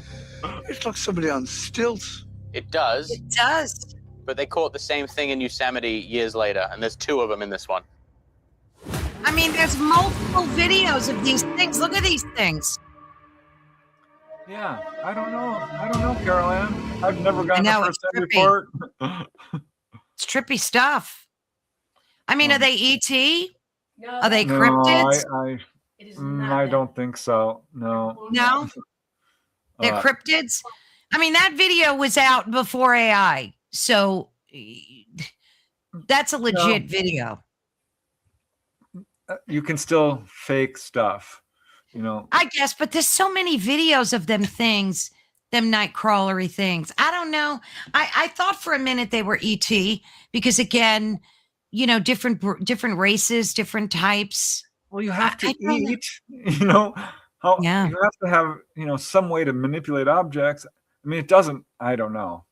It's like somebody on stilts. It does. It does. But they caught the same thing in Yosemite years later, and there's 2 of them in this one. I mean, there's multiple videos of these things. Look at these things. Yeah, I don't know, Carol Ann. I've never gotten a know, it's first-hand trippy. report. It's trippy stuff. I mean, are they ET? No, Are they No, cryptids? it is I not that. don't think so. No. No, they're Uh, cryptids. I mean, that video was out before AI, so that's a legit video. you can still fake stuff, you know. I guess, but there's so many videos of them things, them night crawlery things. I don't know. I thought for a minute they were ET because again, you know, different races, different types. Well, you have to I don't know. eat, you know. How Yeah. you have to have, you know, some way to manipulate objects. I mean, it doesn't. I don't know.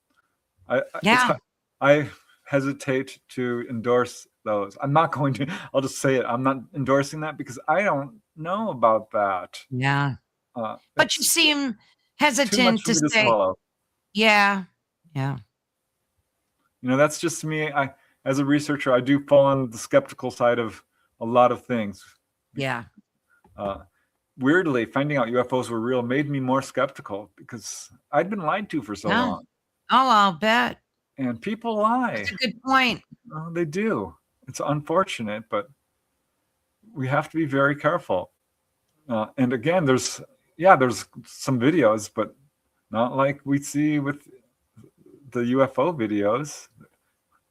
Yeah. I hesitate to endorse those. I'm not going to. I'll just say it. I'm not endorsing that because I don't know about that. Yeah. But you It's seem too much hesitant for to me to say, swallow. yeah. Yeah. You know, that's just me. As a researcher, I do fall on the skeptical side of a lot of things. Yeah. Weirdly, finding out UFOs were real made me more skeptical because I'd been lied to for so Yeah. long. Oh, I'll bet. And people lie. That's a good point. They do. It's unfortunate, but we have to be very careful. And again, there's some videos, but not like we see with the UFO videos.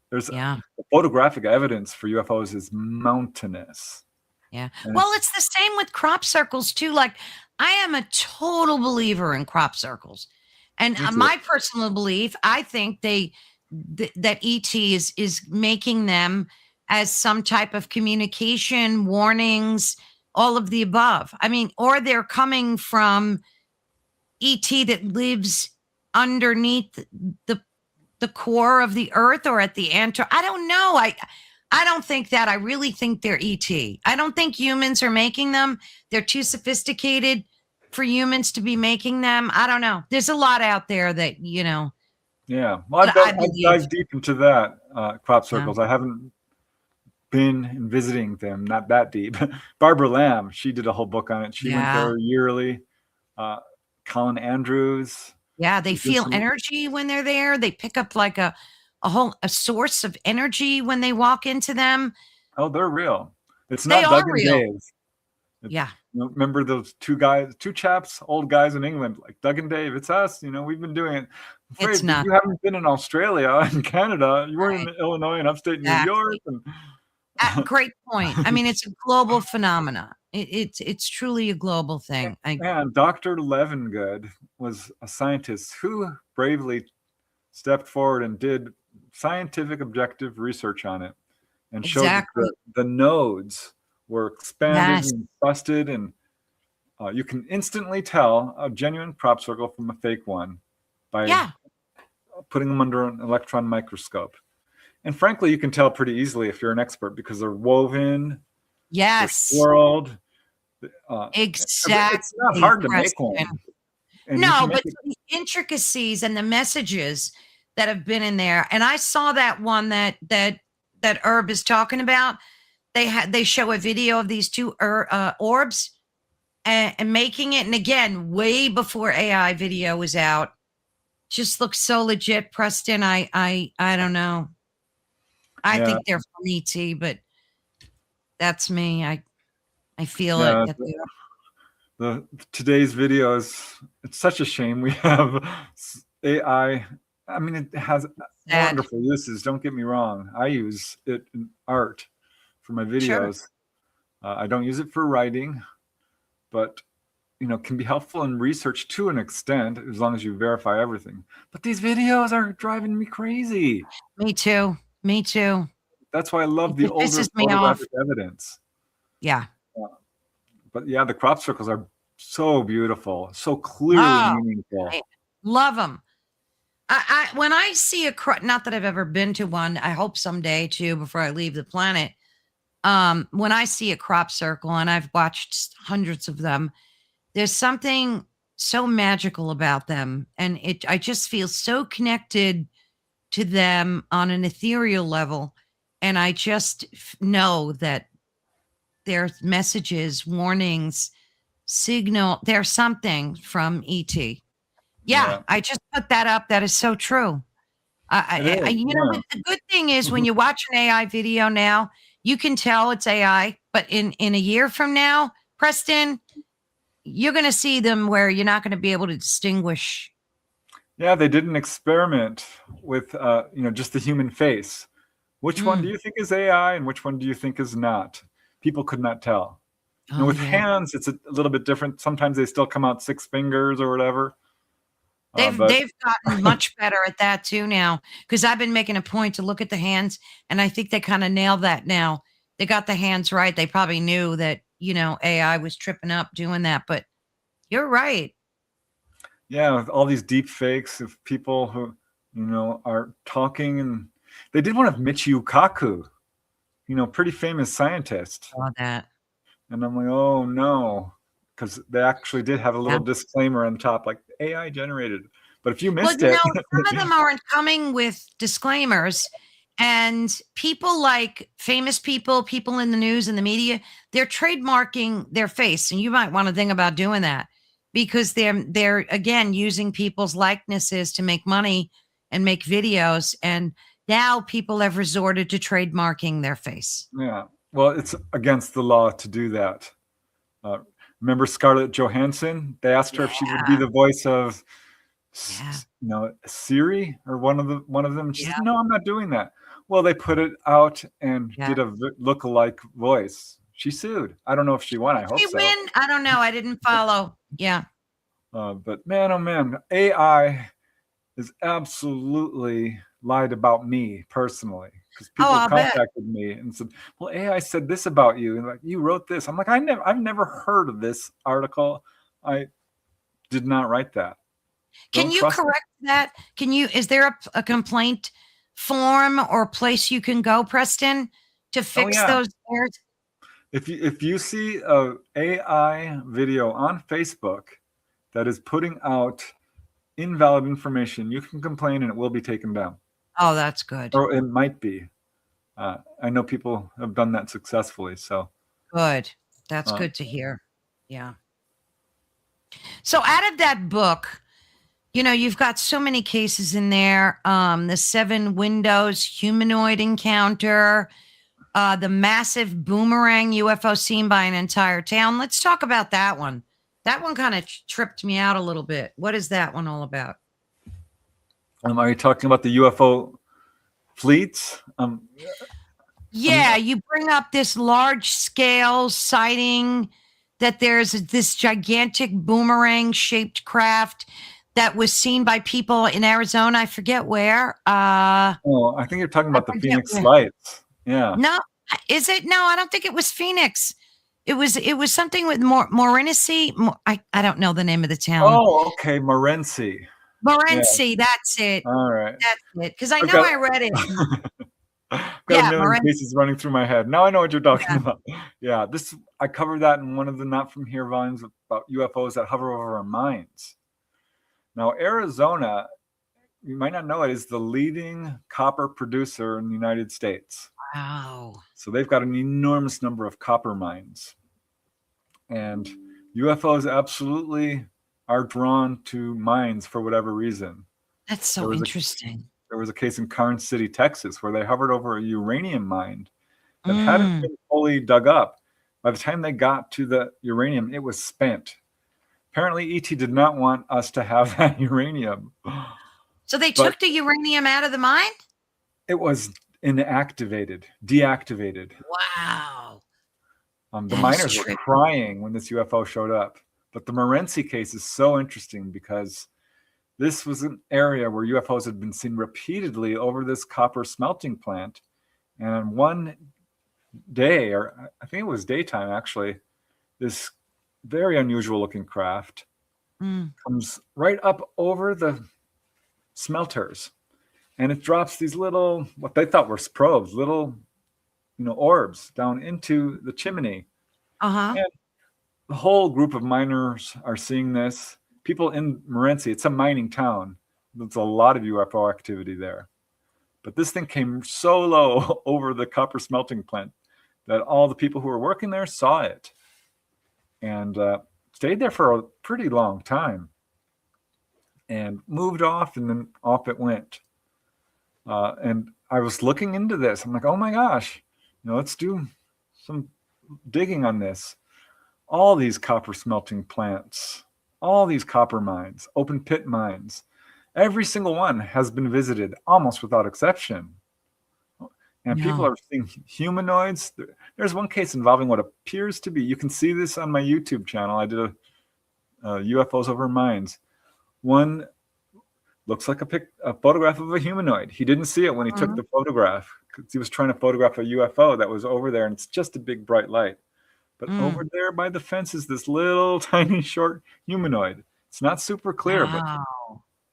There's Yeah. photographic evidence for UFOs is mountainous. Yeah. And Well, it's the same with crop circles too. Like I am a total believer in crop circles. And Me too. my personal belief, I think that ET is making them as some type of communication, warnings, all of the above. I mean, or they're coming from ET that lives underneath the core of the earth or at the I don't know. I don't think that. I really think they're ET. I don't think humans are making them. They're too sophisticated for humans to be making them. I don't know. There's a lot out there that, you know. Yeah. Well, I I've believe. dived deep into that, crop circles. I haven't been and visiting them, not that deep. Barbara Lamb, she did a whole book on it. She went Yeah. there yearly. Colin Andrews. Yeah, they Is feel this- energy when they're there. They pick up like a source of energy when they walk into them. Oh, they're real. It's They not are Doug and real. Dave. Yeah. You know, remember those two chaps, old guys in England, like Doug and Dave? It's us. You know, we've been doing it. I'm afraid It's not. You haven't been in Australia and Canada. You weren't in Illinois and upstate Exactly. New York. And Great point. I mean, it's a global phenomena. It's truly a global thing. and Dr. Levengood was a scientist who bravely stepped forward and did scientific objective research on it and showed that Exactly. the nodes were expanded Yes. and busted, and you can instantly tell a genuine crop circle from a fake one by Yeah. putting them under an electron microscope. And frankly, you can tell pretty easily if you're an expert because they're woven, they're Yes. swirled. Exactly. It's not hard to make Preston. one. And you No, can make but it- the intricacies and the messages that have been in there, and I saw that one that Herb is talking about. They show a video of these two orbs and making it, and again, way before AI video was out. Just looks so legit, Preston. I don't know. I Yeah. think they're from ET, but that's me. I feel Yeah, it. That they are. today's videos, it's such a shame we have AI. I mean, it has Sad. wonderful uses, don't get me wrong. I use it in art for my videos. I don't use it for writing, but you know, can be helpful in research to an extent as long as you verify everything. But these videos are driving me crazy. Me too. Me too. That's why I love the It older pisses me off. photographic evidence. Yeah. But yeah, the crop circles are so beautiful, so clearly Oh, meaningful. I love them. When I see not that I've ever been to one, I hope someday too before I leave the planet. When I see a crop circle, and I've watched hundreds of them, there's something so magical about them, and I just feel so connected to them on an ethereal level, and I just know that there's messages, warnings, signal. There's something from ET. Yeah, I just put that up. That is so true. The good thing is when you watch an AI video now, you can tell it's AI. But in a year from now, Preston, you're going to see them where you're not going to be able to distinguish. Yeah, they did an experiment with just the human face. Which one do you think is AI and which one do you think is not? People could not tell. With hands, it's a little bit different. Sometimes they still come out 6 fingers or whatever. They've gotten much better at that too now, because I've been making a point to look at the hands, and I think they kind of nailed that now. They got the hands right. They probably knew that, AI was tripping up doing that, but you're right. Yeah, with all these deep fakes of people who, are talking, and they did one of Michio Kaku, pretty famous scientist. Saw that. And I'm like, oh no, because they actually did have a little disclaimer on top, like AI generated. But if you missed it, some of them aren't coming with disclaimers, and people like famous people in the news and the media, they're trademarking their face, and you might want to think about doing that, because they're again using people's likenesses to make money and make videos, and now people have resorted to trademarking their face. Yeah, well, it's against the law to do that. Remember Scarlett Johansson? They asked her if she would be the voice of, Siri or one of them. She said, "No, I'm not doing that." Well, they put it out and did a look-alike voice. She sued. I don't know if she won. I hope so. Win? I don't know. I didn't follow. Yeah. But man, oh man, AI is absolutely lied about me personally, because people contacted me and said, "Well, AI said this about you, and like you wrote this." I'm like, I've never heard of this article. I did not write that. Can you correct that? Is there a complaint form or place you can go, Preston, to fix those errors? If you see a AI video on Facebook that is putting out invalid information, you can complain and it will be taken down. Oh, that's good. Or it might be. I know people have done that successfully. So good. That's good to hear. Yeah. So out of that book, you've got so many cases in there. The 7 Windows humanoid encounter, the massive boomerang UFO seen by an entire town. Let's talk about that one. That one kind of tripped me out a little bit. What is that one all about? Are you talking about the UFO fleets? You bring up this large scale sighting that there's this gigantic boomerang shaped craft that was seen by people in Arizona. I forget where. I think you're talking about the Phoenix Lights. Yeah. No, is it? No, I don't think it was Phoenix. It was something with Morenci. I don't know the name of the town. Oh, okay, Morenci. Morenci, that's it. All right. That's it. Because I know I read it. Got a million cases running through my head. Now I know what you're talking about. Yeah, I covered that in one of the Not From Here volumes about UFOs that hover over our minds. Now, Arizona, you might not know it, is the leading copper producer in the United States. Wow. So they've got an enormous number of copper mines. And UFOs absolutely are drawn to mines for whatever reason. That's so interesting. There was a case in Karnes City, Texas, where they hovered over a uranium mine that hadn't been fully dug up. By the time they got to the uranium, it was spent. Apparently, ET did not want us to have that uranium. So they took the uranium out of the mine? It was deactivated. Wow. The miners were crying when this UFO showed up. But the Morenci case is so interesting because this was an area where UFOs had been seen repeatedly over this copper smelting plant. And on one day, or I think it was daytime actually, this very unusual looking craft comes right up over the smelters. And it drops these little, what they thought were probes, little, orbs down into the chimney. Uh-huh. And the whole group of miners are seeing this. People in Morenci, it's a mining town. There's a lot of UFO activity there. But this thing came so low over the copper smelting plant that all the people who were working there saw it. And stayed there for a pretty long time and moved off, and then off it went. And I was looking into this. I'm like, oh my gosh, let's do some digging on this. All these copper smelting plants, all these copper mines, open pit mines, every single one has been visited almost without exception. And people are seeing humanoids. There's one case involving what appears to be, you can see this on my YouTube channel. I did a UFOs over mines. One looks like a photograph of a humanoid. He didn't see it when he took the photograph because he was trying to photograph a UFO that was over there, and it's just a big bright light. But over there by the fence is this little tiny short humanoid. It's not super clear, but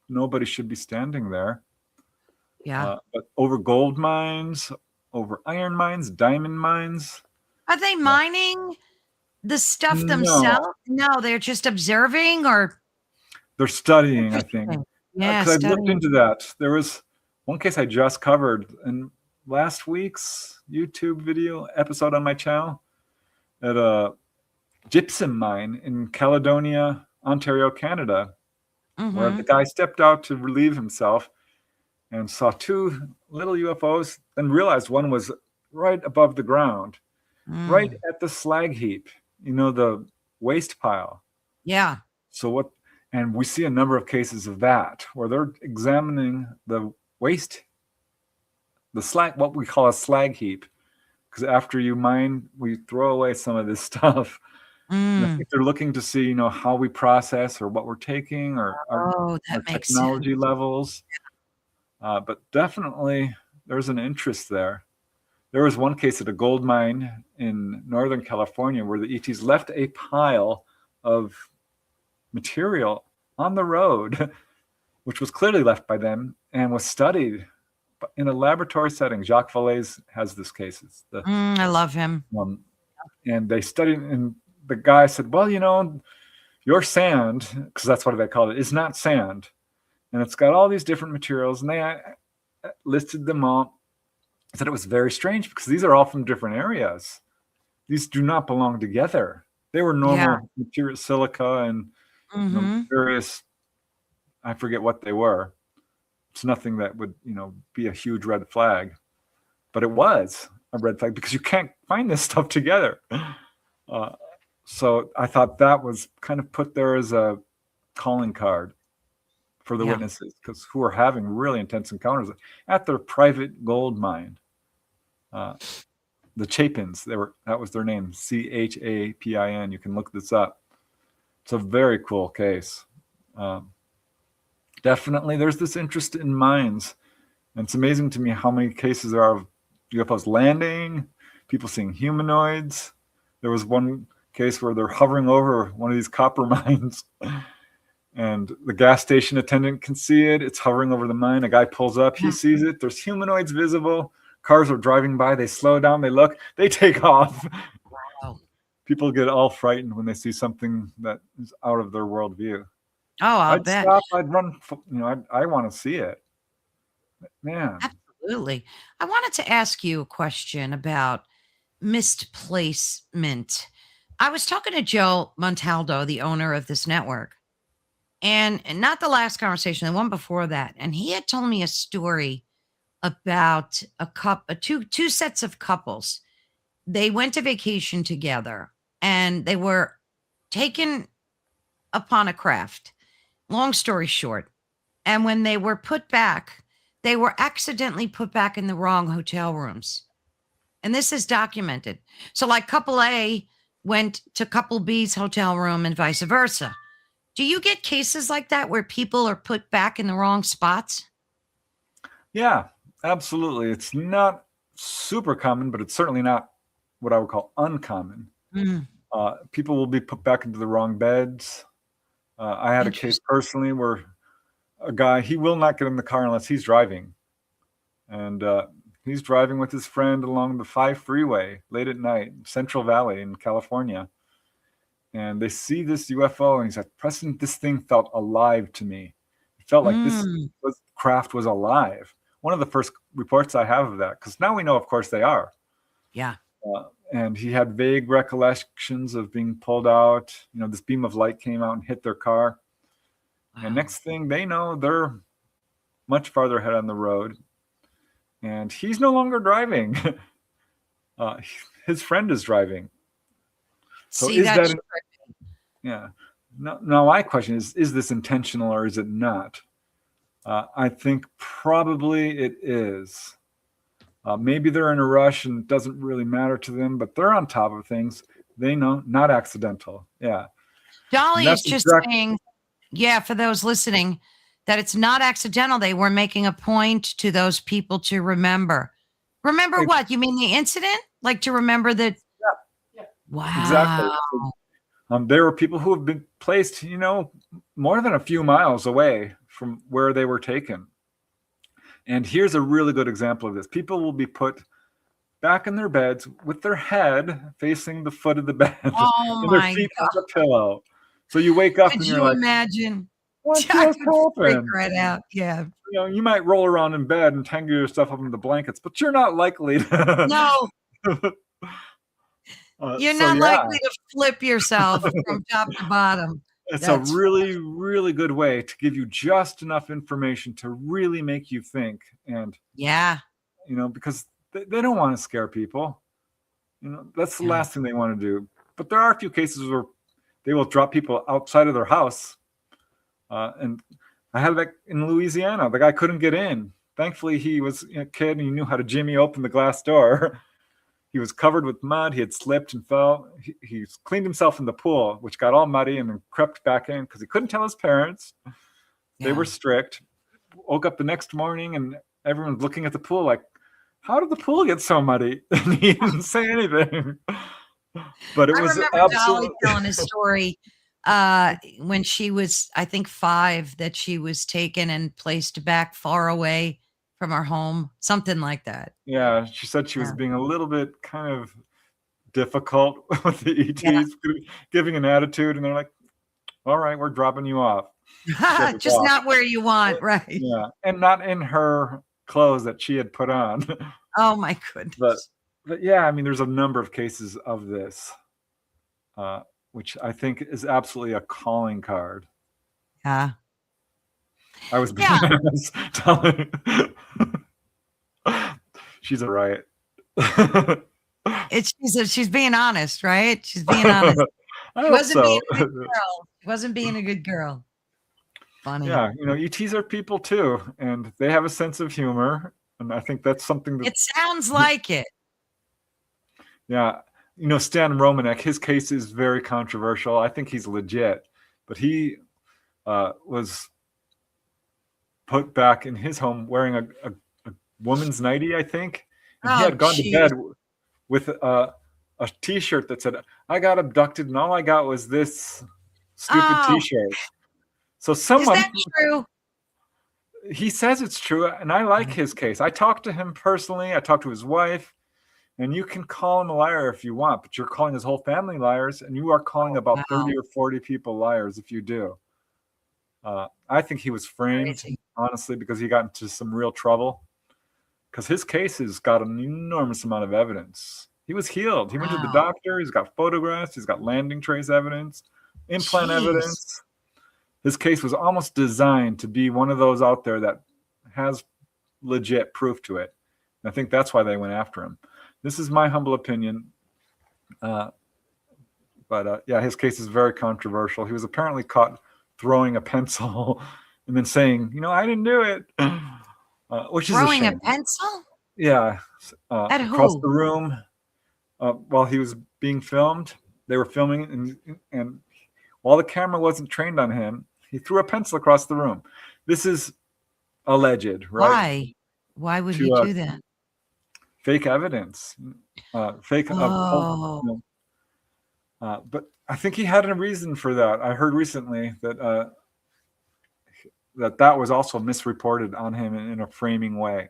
nobody should be standing there. Yeah. But over gold mines, over iron mines, diamond mines. Are they mining the stuff themselves? No, they're just observing, or they're studying, I think. Yeah, because I looked into that. There was one case I just covered in last week's YouTube video episode on my channel at a gypsum mine in Caledonia, Ontario, Canada, where the guy stepped out to relieve himself and saw two little UFOs, then realized one was right above the ground, right at the slag heap, the waste pile. Yeah. So what? And we see a number of cases of that where they're examining the waste, the slag, what we call a slag heap, because after you mine, we throw away some of this stuff. And I think they're looking to see, how we process or what we're taking or our technology levels. But definitely there's an interest there. There was one case at a gold mine in Northern California where the ETs left a pile of material on the road, which was clearly left by them and was studied in a laboratory setting. Jacques Vallée has this case. I love him. And they studied, and the guy said, well, your sand, because that's what they called it, is not sand. And it's got all these different materials, and they listed them all. Said it was very strange because these are all from different areas. These do not belong together. They were normal material, silica and various, I forget what they were. It's nothing that would, be a huge red flag. But it was a red flag because you can't find this stuff together. So I thought that was kind of put there as a calling card for the witnesses, because who are having really intense encounters at their private gold mine. The Chapins, that was their name, Chapin. You can look this up. It's a very cool case. Definitely, there's this interest in mines, and it's amazing to me how many cases there are of UFOs landing, people seeing humanoids. There was one case where they're hovering over one of these copper mines. And the gas station attendant can see it. It's hovering over the mine. A guy pulls up. He sees it. There's humanoids visible. Cars are driving by. They slow down. They look. They take off. Wow. People get all frightened when they see something that is out of their worldview. Oh, I'll I'd bet. stop. I'd run. I want to see it. Man. Absolutely. I wanted to ask you a question about misplacement. I was talking to Joe Montaldo, the owner of this network. And not the last conversation, the one before that. And he had told me a story about two sets of couples. They went to vacation together and they were taken upon a craft. Long story short. And when they were put back, they were accidentally put back in the wrong hotel rooms. And this is documented. So like couple A went to couple B's hotel room and vice versa. Do you get cases like that where people are put back in the wrong spots? Yeah, absolutely. It's not super common, but it's certainly not what I would call uncommon. People will be put back into the wrong beds. I had a case personally where a guy, he will not get in the car unless he's driving. And he's driving with his friend along the 5 freeway late at night, Central Valley in California. And they see this UFO, and he's like, Preston, this thing felt alive to me. It felt like this craft was alive. One of the first reports I have of that, because now we know, of course, they are. Yeah. and he had vague recollections of being pulled out. This beam of light came out and hit their car. Wow. And next thing they know, they're much farther ahead on the road. And he's no longer driving. His friend is driving. So See, is that's that yeah. Now my question is this intentional or is it not? I think probably it is. Maybe they're in a rush and it doesn't really matter to them, but they're on top of things. They know, not accidental. Yeah. Dolly is just saying, yeah, for those listening, that it's not accidental. They were making a point to those people to remember. Remember what? You mean the incident? Like to remember that? Yeah. Wow. Exactly. There were people who have been placed, more than a few miles away from where they were taken. And here's a really good example of this. People will be put back in their beds with their head facing the foot of the bed and their feet on the pillow. So you wake up and you're like, imagine? What just happened? Right out. Yeah. You might roll around in bed and tangle yourself up in the blankets, but you're not likely to. No. You're not likely to flip yourself from top to bottom. It's a really, really good way to give you just enough information to really make you think. And because they don't want to scare people. That's the last thing they want to do. But there are a few cases where they will drop people outside of their house. And I had that in Louisiana. The guy couldn't get in. Thankfully, he was a kid and he knew how to jimmy open the glass door. He was covered with mud. He had slipped and fell. He cleaned himself in the pool, which got all muddy, and then crept back in because he couldn't tell his parents. They were strict. Woke up the next morning, and everyone's looking at the pool like, how did the pool get so muddy? And he didn't say anything. But it was absolutely... Dolly telling his story when she was, I think, 5, that she was taken and placed back far away from our home, something like that. Yeah, she said she was being a little bit kind of difficult with the ETs, giving an attitude, and they're like, all right, we're dropping you off. Just not where you want, right? Yeah, and not in her clothes that she had put on. Oh, my goodness. But yeah, I mean, there's a number of cases of this, which I think is absolutely a calling card. Yeah. I was being honest. She's a riot. She's being honest, right? She's being honest. She wasn't being a good girl. She wasn't being a good girl. Funny. Yeah, ETs are people too, and they have a sense of humor, and I think that's something that it sounds like it. Yeah, Stan Romanek, his case is very controversial. I think he's legit, but he was put back in his home wearing a woman's nightie, I think. And he had gone to bed with a T-shirt that said, I got abducted and all I got was this stupid T-shirt. So someone... Is that true? He says it's true, and I like his case. I talked to him personally. I talked to his wife, and you can call him a liar if you want, but you're calling his whole family liars, and you are calling about 30 or 40 people liars if you do. I think he was framed, honestly, because he got into some real trouble. Because his case has got an enormous amount of evidence. He was healed. He went to the doctor. He's got photographs. He's got landing trace evidence, implant evidence. His case was almost designed to be one of those out there that has legit proof to it. And I think that's why they went after him. This is my humble opinion. But his case is very controversial. He was apparently caught throwing a pencil and then saying, I didn't do it. Which is throwing a pencil? Yeah. At across who? the room while he was being filmed. They were filming, and while the camera wasn't trained on him, he threw a pencil across the room. This is alleged, right? Why would he do that? Fake evidence. But I think he had a reason for that. I heard recently that that was also misreported on him in a framing way.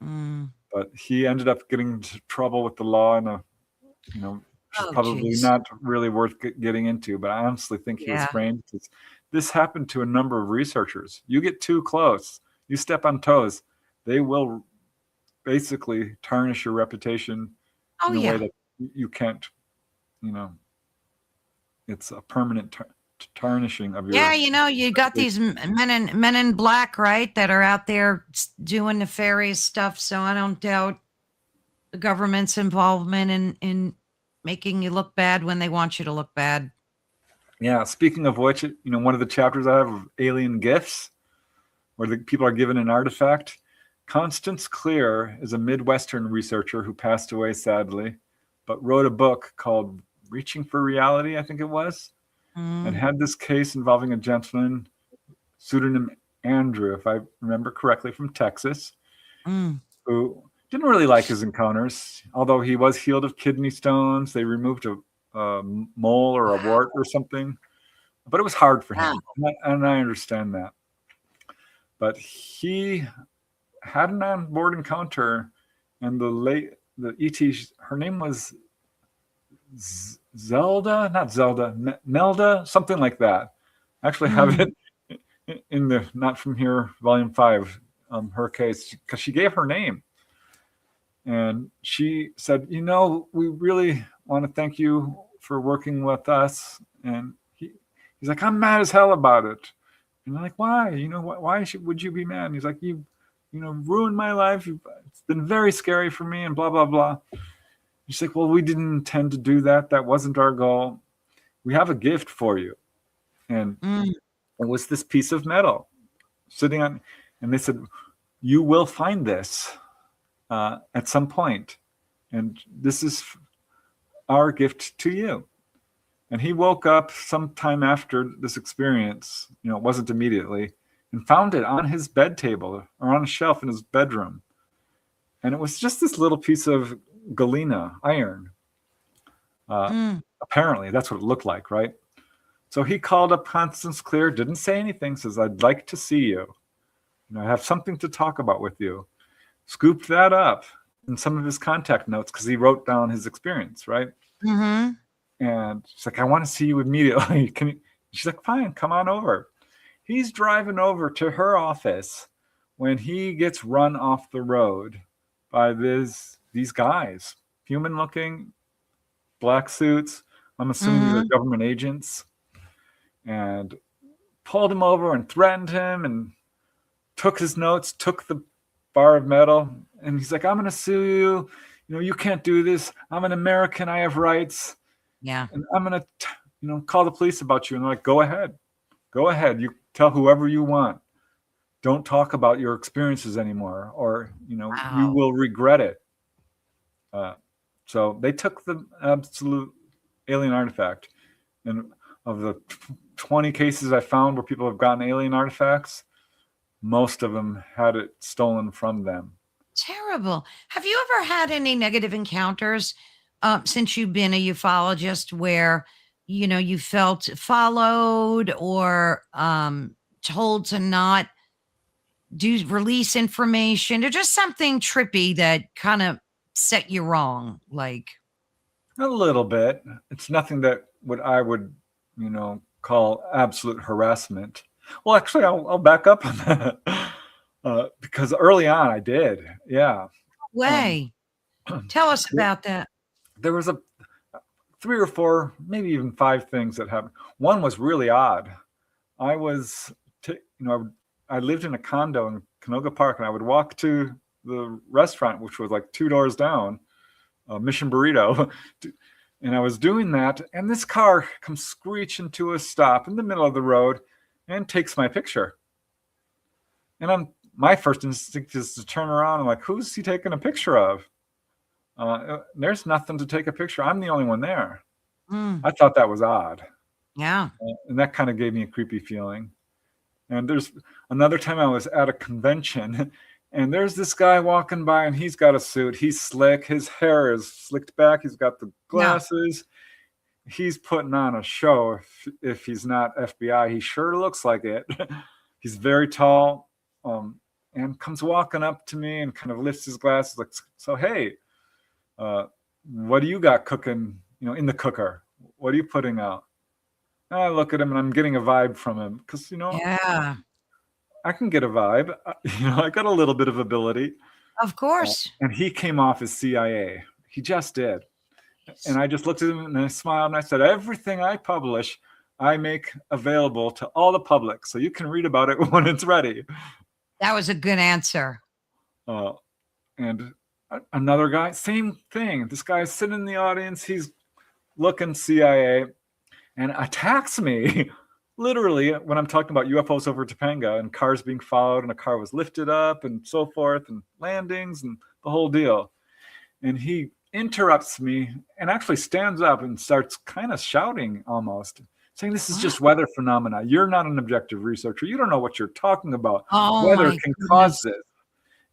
But he ended up getting into trouble with the law, and probably not really worth getting into. But I honestly think he was framed because this happened to a number of researchers. You get too close, you step on toes, they will basically tarnish your reputation in a way that you can't, it's a permanent tarnishing of your. Yeah, you got these men in black, right, that are out there doing nefarious stuff. So I don't doubt the government's involvement in making you look bad when they want you to look bad. Yeah. Speaking of which, one of the chapters I have of alien gifts, where the people are given an artifact. Constance Clear is a Midwestern researcher who passed away sadly, but wrote a book called Reaching for Reality, I think it was, and had this case involving a gentleman, pseudonym Andrew, if I remember correctly, from Texas, who didn't really like his encounters, although he was healed of kidney stones. They removed a mole or a wart or something, but it was hard for him, and I understand that. But he had an on-board encounter, and the ET, her name was Melda, something like that. I actually have it in the Not From Here, Volume 5, her case, because she gave her name. And she said, we really want to thank you for working with us. And he's like, I'm mad as hell about it. And I'm like, why? Why would you be mad? And he's like, you ruined my life. It's been very scary for me and blah, blah, blah. She's like, well, we didn't intend to do that. That wasn't our goal. We have a gift for you. And it was this piece of metal sitting on, and they said, you will find this at some point. And this is our gift to you. And he woke up sometime after this experience, it wasn't immediately, and found it on his bed table or on a shelf in his bedroom. And it was just this little piece of galena, iron. Apparently, that's what it looked like, right? So he called up Constance Clear, didn't say anything, says, I'd like to see you. I have something to talk about with you. Scooped that up in some of his contact notes because he wrote down his experience, right? And she's like, I want to see you immediately. She's like, fine, come on over. He's driving over to her office when he gets run off the road by these guys, human looking, black suits. I'm assuming these are government agents, and pulled him over and threatened him and took his notes, took the bar of metal. And he's like, I'm going to sue you. You can't do this. I'm an American. I have rights. Yeah. And I'm going to, call the police about you. And they're like, go ahead. Go ahead. You tell whoever you want. Don't talk about your experiences anymore, or, you will regret it. So they took the absolute alien artifact. And of the 20 cases I found where people have gotten alien artifacts, most of them had it stolen from them. Terrible. Have you ever had any negative encounters since you've been a ufologist where, you felt followed or told to not release information, or just something trippy that kind of set you wrong? Like a little bit. It's nothing that I would, call absolute harassment. Well, actually, I'll back up on that because early on I did. Yeah. Way. Tell us about that. There was 3 or 4, maybe even 5 things that happened. One was really odd. I was, I lived in a condo in Canoga Park, and I would walk to the restaurant, which was like 2 doors down, Mission Burrito. And I was doing that, and this car comes screeching to a stop in the middle of the road and takes my picture. And my first instinct is to turn around. I'm like, who's he taking a picture of? There's nothing to take a picture. I'm the only one there. I thought that was odd. Yeah. And that kind of gave me a creepy feeling. And there's another time I was at a convention, and there's this guy walking by, and he's got a suit. He's slick. His hair is slicked back. He's got the glasses. Yeah. He's putting on a show. If he's not FBI, he sure looks like it. He's very tall, and comes walking up to me and kind of lifts his glasses like, so, hey, what do you got cooking, in the cooker? What are you putting out? And I look at him, and I'm getting a vibe from him because, yeah, I can get a vibe. I got a little bit of ability. Of course. And he came off as CIA. He just did. And I just looked at him and I smiled and I said, everything I publish, I make available to all the public. So you can read about it when it's ready. That was a good answer. And another guy, same thing. This guy's sitting in the audience. He's looking CIA and attacks me. Literally, when I'm talking about UFOs over Topanga and cars being followed and a car was lifted up and so forth and landings and the whole deal. And he interrupts me and actually stands up and starts kind of shouting almost, saying this is just weather phenomena. You're not an objective researcher. You don't know what you're talking about. Weather can cause this.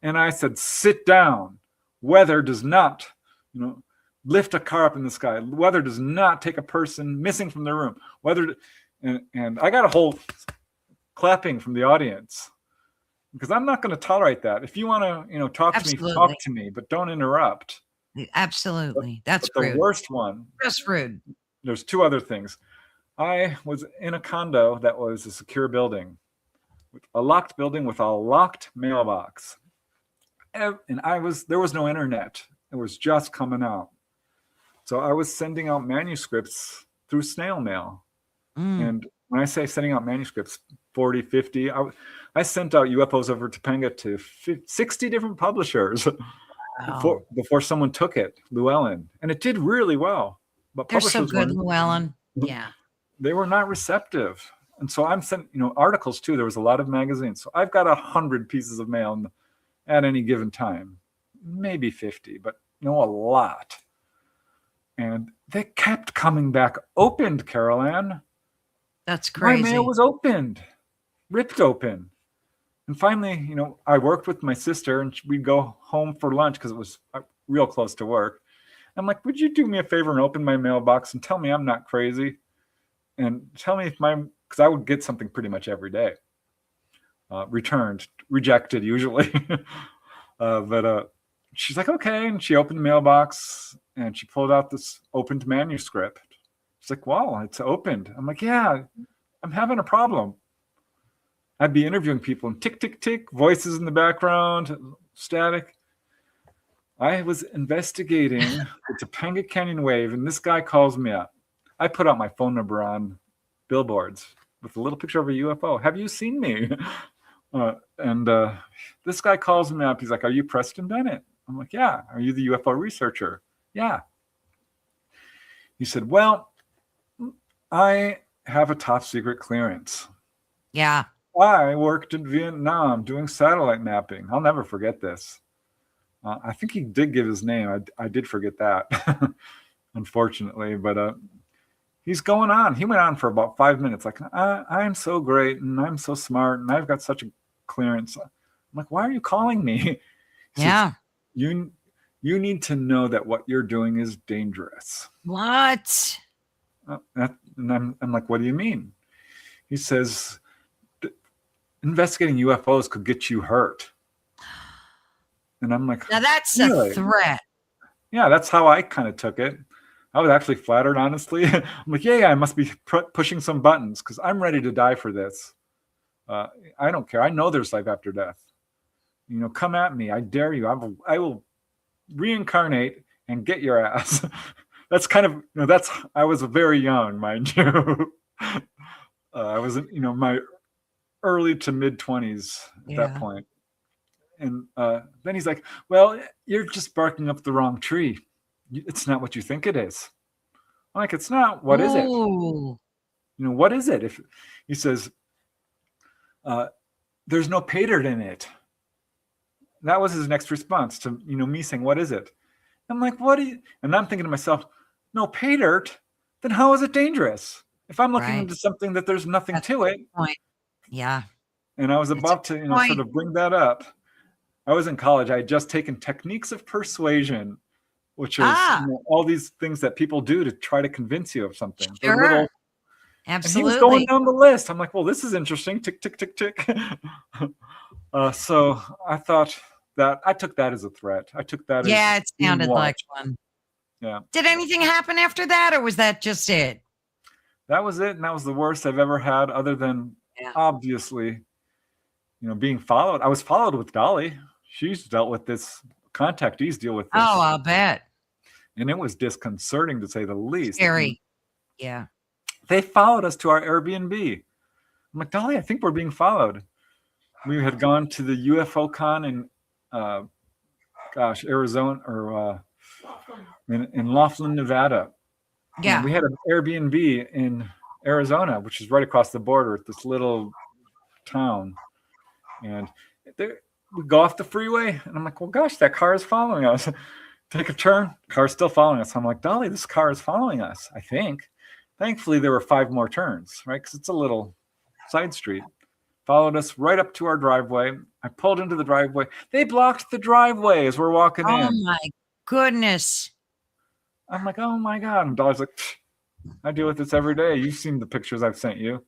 And I said, sit down. Weather does not, lift a car up in the sky. Weather does not take a person missing from the room. Weather, and I got a whole clapping from the audience because I'm not going to tolerate that. If you want to, talk to me, talk to me, but don't interrupt. Absolutely. That's rude. The worst one. Just rude. There's two other things. I was in a condo that was a secure building, a locked building with a locked mailbox. And there was no internet. It was just coming out. So I was sending out manuscripts through snail mail. And when I say sending out manuscripts, 40, 50, I sent out UFOs over Topanga to 60 different publishers before someone took it, Llewellyn. And it did really well. But they're so good, Llewellyn. Yeah. They were not receptive. And so I'm sending, articles too. There was a lot of magazines. So I've got 100 pieces of mail at any given time, maybe 50, but a lot. And they kept coming back opened, Carol Ann. That's crazy. My mail was opened, ripped open. And finally, I worked with my sister and we'd go home for lunch because it was real close to work. I'm like, would you do me a favor and open my mailbox and tell me I'm not crazy? And tell me because I would get something pretty much every day. Returned, rejected usually. But she's like, okay. And she opened the mailbox and she pulled out this opened manuscript. She's like, wow, it's opened. I'm like, yeah, I'm having a problem. I'd be interviewing people and tick, tick, tick, voices in the background, static. I was investigating the Topanga Canyon wave and this guy calls me up. I put out my phone number on billboards with a little picture of a UFO. Have you seen me? And this guy calls me up. He's like, are you Preston Dennett? I'm like, yeah. Are you the UFO researcher? Yeah. He said, well, I have a top secret clearance. Yeah. I worked in Vietnam doing satellite mapping. I'll never forget this. I think he did give his name. I did forget that, unfortunately. But he's going on. He went on for about 5 minutes. Like, I'm so great and I'm so smart and I've got such a clearance. I'm like, why are you calling me? Yeah. Says, you need to know that what you're doing is dangerous. What? And I'm like, what do you mean? He says, investigating UFOs could get you hurt. And I'm like, now that's really? a threat. Yeah, that's how I kind of took it. I was actually flattered, honestly. I'm like, yeah, I must be pushing some buttons because I'm ready to die for this. I don't care. I know there's life after death. Come at me. I dare you. I will reincarnate and get your ass. That's kind of, I was very young, mind you. I was, my early to mid 20s at that point. And then he's like, well, you're just barking up the wrong tree. It's not what you think it is. I'm like, it's not. What is it? What is it? If he says, there's no pay dirt in it. That was his next response to, me saying, what is it? I'm like, what do you, and I'm thinking to myself, no pay dirt, then how is it dangerous? If I'm looking into something that there's nothing to it. Point. Yeah. And I was about to, sort of bring that up. I was in college. I had just taken techniques of persuasion, which is all these things that people do to try to convince you of something. Sure. Absolutely. And he was going down the list. I'm like, well, this is interesting. Tick, tick, tick, tick. So I thought that I took that as a threat. I took that as it sounded like one. Yeah. Did anything happen after that, or was that just it? That was it. And that was the worst I've ever had, other than obviously, being followed. I was followed with Dolly. She's dealt with this. Contactees deal with this. Oh, I'll bet. And it was disconcerting to say the least. Scary. Yeah. They followed us to our Airbnb. I'm like, Dolly, I think we're being followed. We had gone to the UFO con in, Arizona, or in Laughlin, Nevada. Yeah. And we had an Airbnb in Arizona, which is right across the border at this little town. And we go off the freeway, and I'm like, well, gosh, that car is following us. Take a turn, car's still following us. I'm like, Dolly, this car is following us, I think. Thankfully, there were 5 more turns, right? Because it's a little side street. Followed us right up to our driveway. I pulled into the driveway. They blocked the driveway as we're walking in. Oh my goodness. I'm like, oh my God. And Dolly's like, I deal with this every day. You've seen the pictures I've sent you.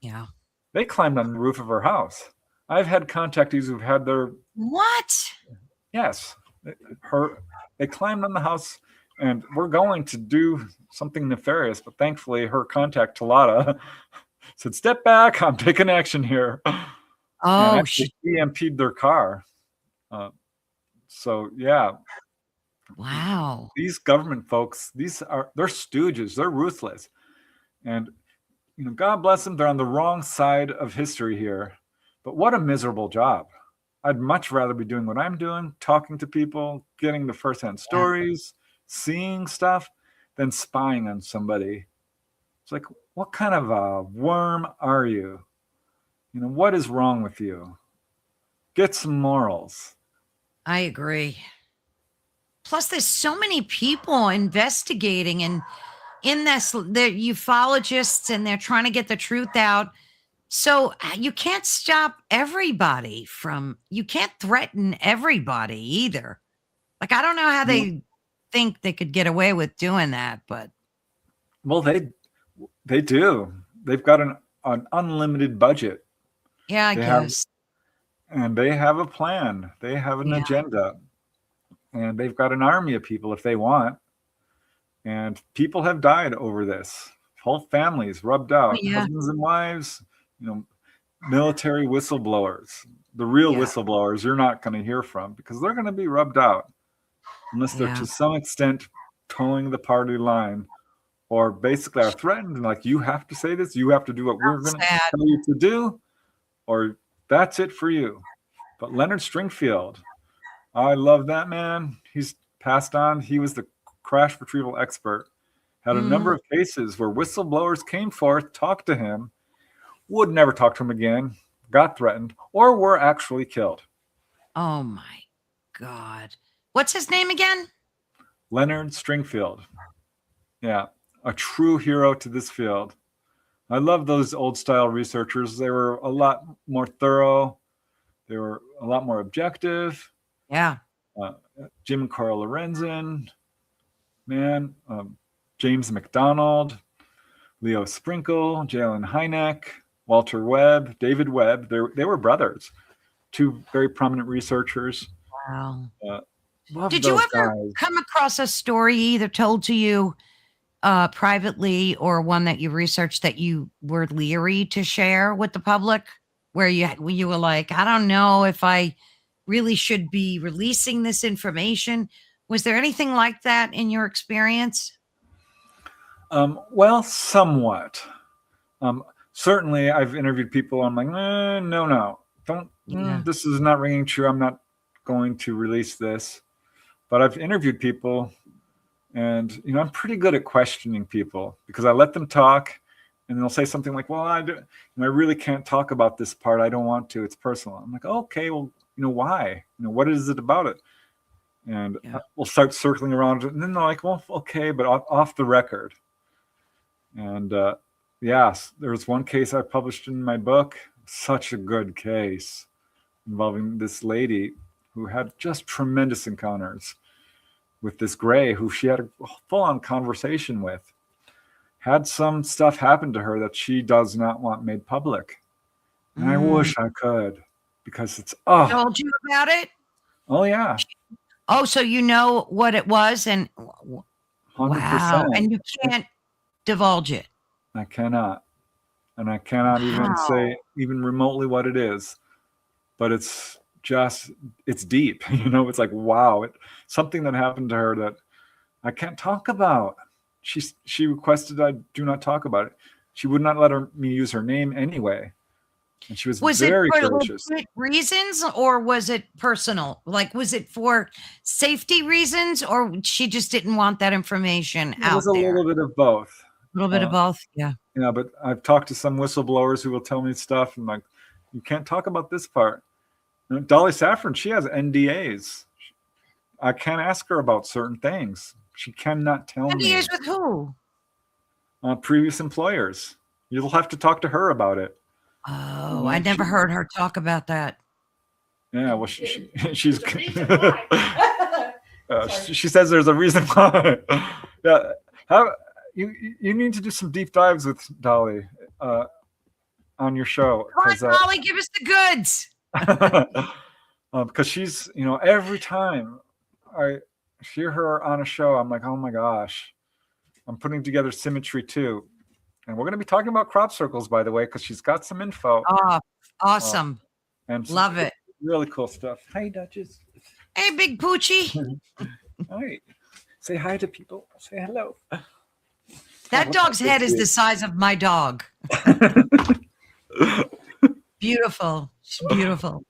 Yeah. They climbed on the roof of our house. I've had contactees who've had their... What? Yes. They climbed on the house, and we're going to do something nefarious, but thankfully her contact, Talata, said, step back, I'm taking action here. Oh, she EMP'd their car. So, yeah. Wow. These government folks, they're stooges. They're ruthless. And, God bless them. They're on the wrong side of history here. But what a miserable job. I'd much rather be doing what I'm doing, talking to people, getting the firsthand stories, seeing stuff, than spying on somebody. It's like, what kind of a worm are you? What is wrong with you? Get some morals. I agree. Plus, there's so many people investigating and in this, the ufologists, and they're trying to get the truth out. So you can't stop everybody you can't threaten everybody either. Like, I don't know how they think they could get away with doing that, but. Well, they do. They've got an unlimited budget. Yeah, I guess. And they have a plan. They have an agenda. And they've got an army of people if they want. And people have died over this. Whole families rubbed out. Husbands and wives, military whistleblowers. The real whistleblowers you're not going to hear from, because they're going to be rubbed out unless they're to some extent towing the party line, or basically are threatened, like, you have to say this, you have to do what we're going to tell you to do, or that's it for you. But Leonard Stringfield, I love that man. He's passed on. He was the crash retrieval expert. Had a number of cases where whistleblowers came forth, talked to him, would never talk to him again, got threatened, or were actually killed. Oh my God. What's his name again? Leonard Stringfield. Yeah, a true hero to this field. I love those old style researchers. They were a lot more thorough. They were a lot more objective. Yeah. Jim and Carl Lorenzen, James McDonald, Leo Sprinkle, Jalen Hynek, Walter Webb, David Webb. They were brothers, 2 very prominent researchers. Wow. Did you ever come across a story either told to you privately or one that you researched that you were leery to share with the public, where you were like, I don't know if I really should be releasing this information? Was there anything like that in your experience? Well, somewhat. Certainly, I've interviewed people. I'm like, no, don't. This is not ringing true. I'm not going to release this. But I've interviewed people, and I'm pretty good at questioning people, because I let them talk, and they'll say something like, "Well, I really can't talk about this part. I don't want to. It's personal." I'm like, "Okay, well, why? What is it about it?" And we'll start circling around, and then they're like, "Well, okay, but off the record." And yes, there was one case I published in my book, such a good case, involving this lady who had just tremendous encounters with this gray, who she had a full-on conversation with. Had some stuff happen to her that she does not want made public. And I wish I could, because it's, Told you about it? Oh, yeah. Oh, so you know what it was, and 100%. wow, and you can't divulge it. I cannot. And I cannot even say even remotely what it is. But it's deep. It's like, wow. Something that happened to her that I can't talk about. She requested I do not talk about it. She would not let me use her name anyway. And she was very it for gracious. legit reasons, or was it personal? Like, was it for safety reasons, or she just didn't want that information It out was a there? little bit of both. A little bit of both, yeah. Yeah, but I've talked to some whistleblowers who will tell me stuff, and like, you can't talk about this part. You know, Dolly Safran, she has NDAs. I can't ask her about certain things. She cannot tell me. NDAs with who? Previous employers. You'll have to talk to her about it. Oh, I never heard her talk about that. Yeah, well, she's. She says there's a reason why. Yeah, you need to do some deep dives with Dolly on your show. Come on, Dolly, give us the goods. Because she's, every time I hear her on a show, I'm like, oh my gosh, I'm putting together Symmetry 2. And we're going to be talking about crop circles, by the way, because she's got some info. Oh, awesome. And love it. Really cool stuff. Hi, Duchess. Hey, Big Poochie. Hi. Say hi to people. Say hello. That dog's head is the size of my dog. Beautiful. She's beautiful.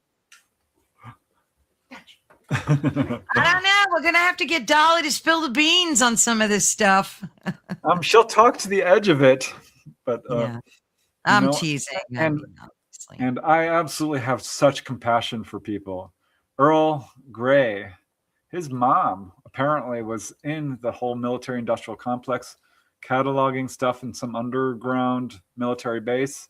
I don't know. We're going to have to get Dolly to spill the beans on some of this stuff. She'll talk to the edge of it, but yeah. I'm teasing. And I absolutely have such compassion for people. Earl Grey, his mom apparently was in the whole military industrial complex, cataloging stuff in some underground military base.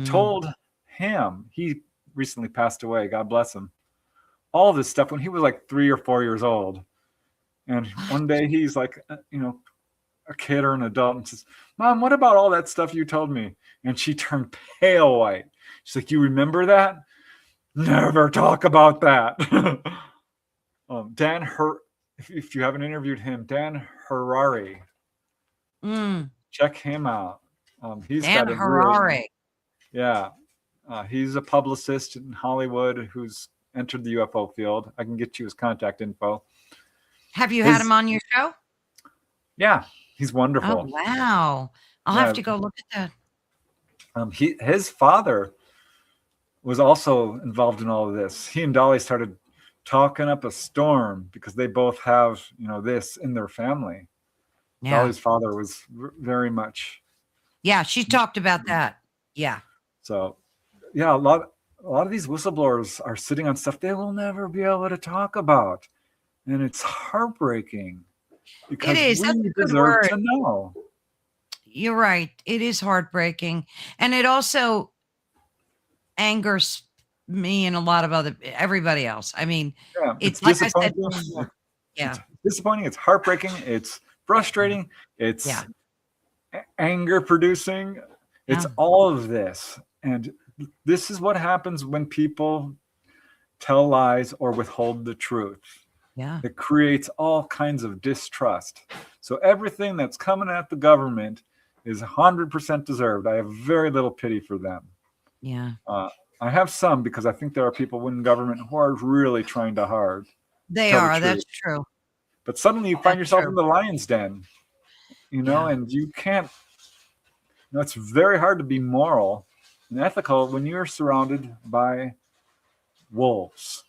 Told him, he recently passed away, God bless him, all this stuff when he was like 3 or 4 years old. And one day he's like, a kid or an adult, and says, Mom, what about all that stuff you told me? And she turned pale white. She's like, you remember that? Never talk about that. If you haven't interviewed him, Dan Harari, check him out. He's Dan got Harari. He's a publicist in Hollywood who's entered the UFO field. I can get you his contact info. Have you had him on your show? Yeah, he's wonderful. Oh, wow. I'll have to go look at that. His father was also involved in all of this. He and Dolly started talking up a storm because they both have, this in their family. Yeah. Dolly's father was very much. Yeah, she talked about that. Yeah. So, yeah, a lot of these whistleblowers are sitting on stuff they will never be able to talk about. And it's heartbreaking because it is. we deserve to know. You're right. It is heartbreaking. And it also angers me and a lot of everybody else. I mean, it's like I said. It's disappointing. It's heartbreaking. It's frustrating. It's anger producing. It's all of this. And this is what happens when people tell lies or withhold the truth. Yeah. It creates all kinds of distrust. So everything that's coming at the government is 100% deserved. I have very little pity for them. Yeah. I have some because I think there are people in government who are really trying to hard. They are. That's true. But suddenly you find yourself in the lion's den, and you can't. It's very hard to be moral and ethical when you're surrounded by wolves.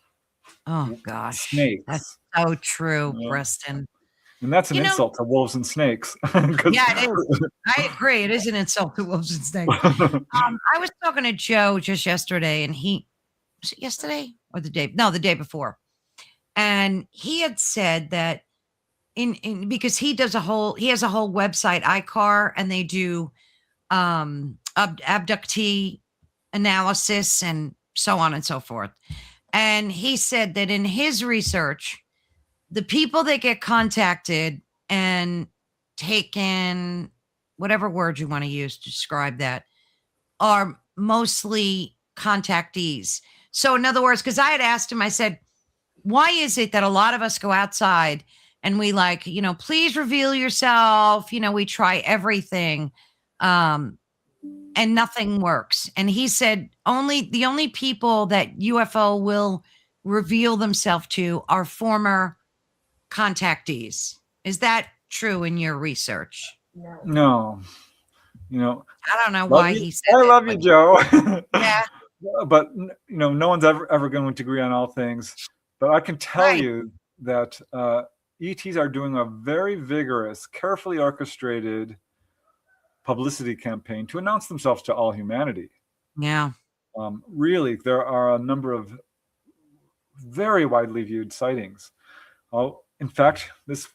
Oh gosh, snakes. That's so true, Preston. And that's an insult to wolves and snakes. Yeah, it is. I agree. It is an insult to wolves and snakes. I was talking to Joe just yesterday, and was it yesterday or the day before, and he had said that because he has a whole website, ICAR, and they do abductee analysis and so on and so forth. And he said that in his research, the people that get contacted and taken, whatever word you want to use to describe that, are mostly contactees. So in other words, because I had asked him, I said, why is it that a lot of us go outside and we please reveal yourself, we try everything, and nothing works? And he said, the only people that UFO will reveal themselves to are former contactees. Is that true in your research? No, I don't know love why you- he said I it, love you, but Joe. yeah, But no one's ever going to agree on all things. But I can tell right. you that ETs are doing a very vigorous, carefully orchestrated publicity campaign to announce themselves to all humanity. Yeah. Really, there are a number of very widely viewed sightings. Oh, in fact, this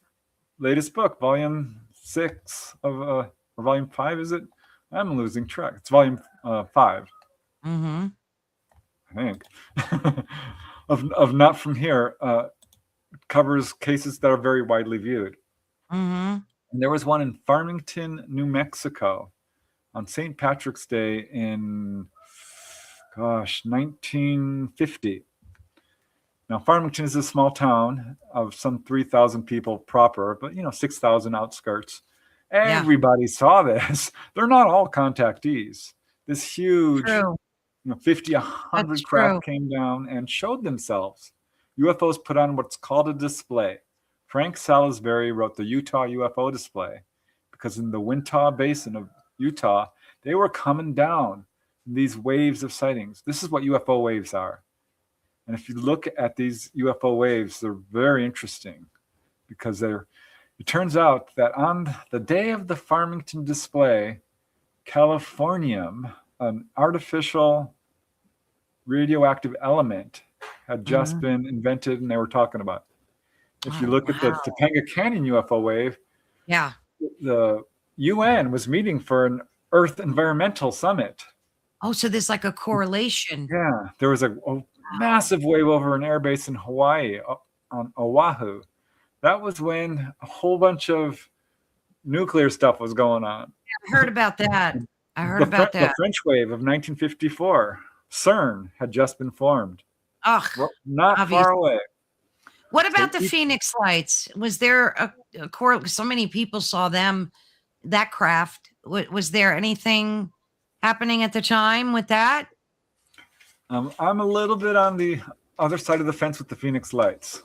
latest book, volume 6 of or volume 5, is it? I'm losing track. It's volume 5, Mm-hmm. I think, of Not From Here, covers cases that are very widely viewed. Mm-hmm. And there was one in Farmington, New Mexico, on St. Patrick's Day in, 1950. Now, Farmington is a small town of some 3,000 people proper, but 6,000 outskirts. Yeah. Everybody saw this. They're not all contactees. This huge, True. 50, 100 That's craft true. came down and showed themselves. UFOs put on what's called a display. Frank Salisbury wrote the Utah UFO display because in the Wichita Basin of Utah, they were coming down in these waves of sightings. This is what UFO waves are. And if you look at these UFO waves, they're very interesting because it turns out that on the day of the Farmington display, californium, an artificial radioactive element, had just been invented and they were talking about it. If you look at the Topanga Canyon UFO wave, Yeah. the UN was meeting for an Earth Environmental Summit. Oh, so there's like a correlation. Yeah, there was a massive wave over an airbase in Hawaii on Oahu. That was when a whole bunch of nuclear stuff was going on. I heard about that. I heard about The that. French wave of 1954, CERN had just been formed. Ugh. Not Obvious. far away. What about the Phoenix Lights? Was there a so many people saw them, that craft? Was there anything happening at the time with that? I'm a little bit on the other side of the fence with the Phoenix Lights.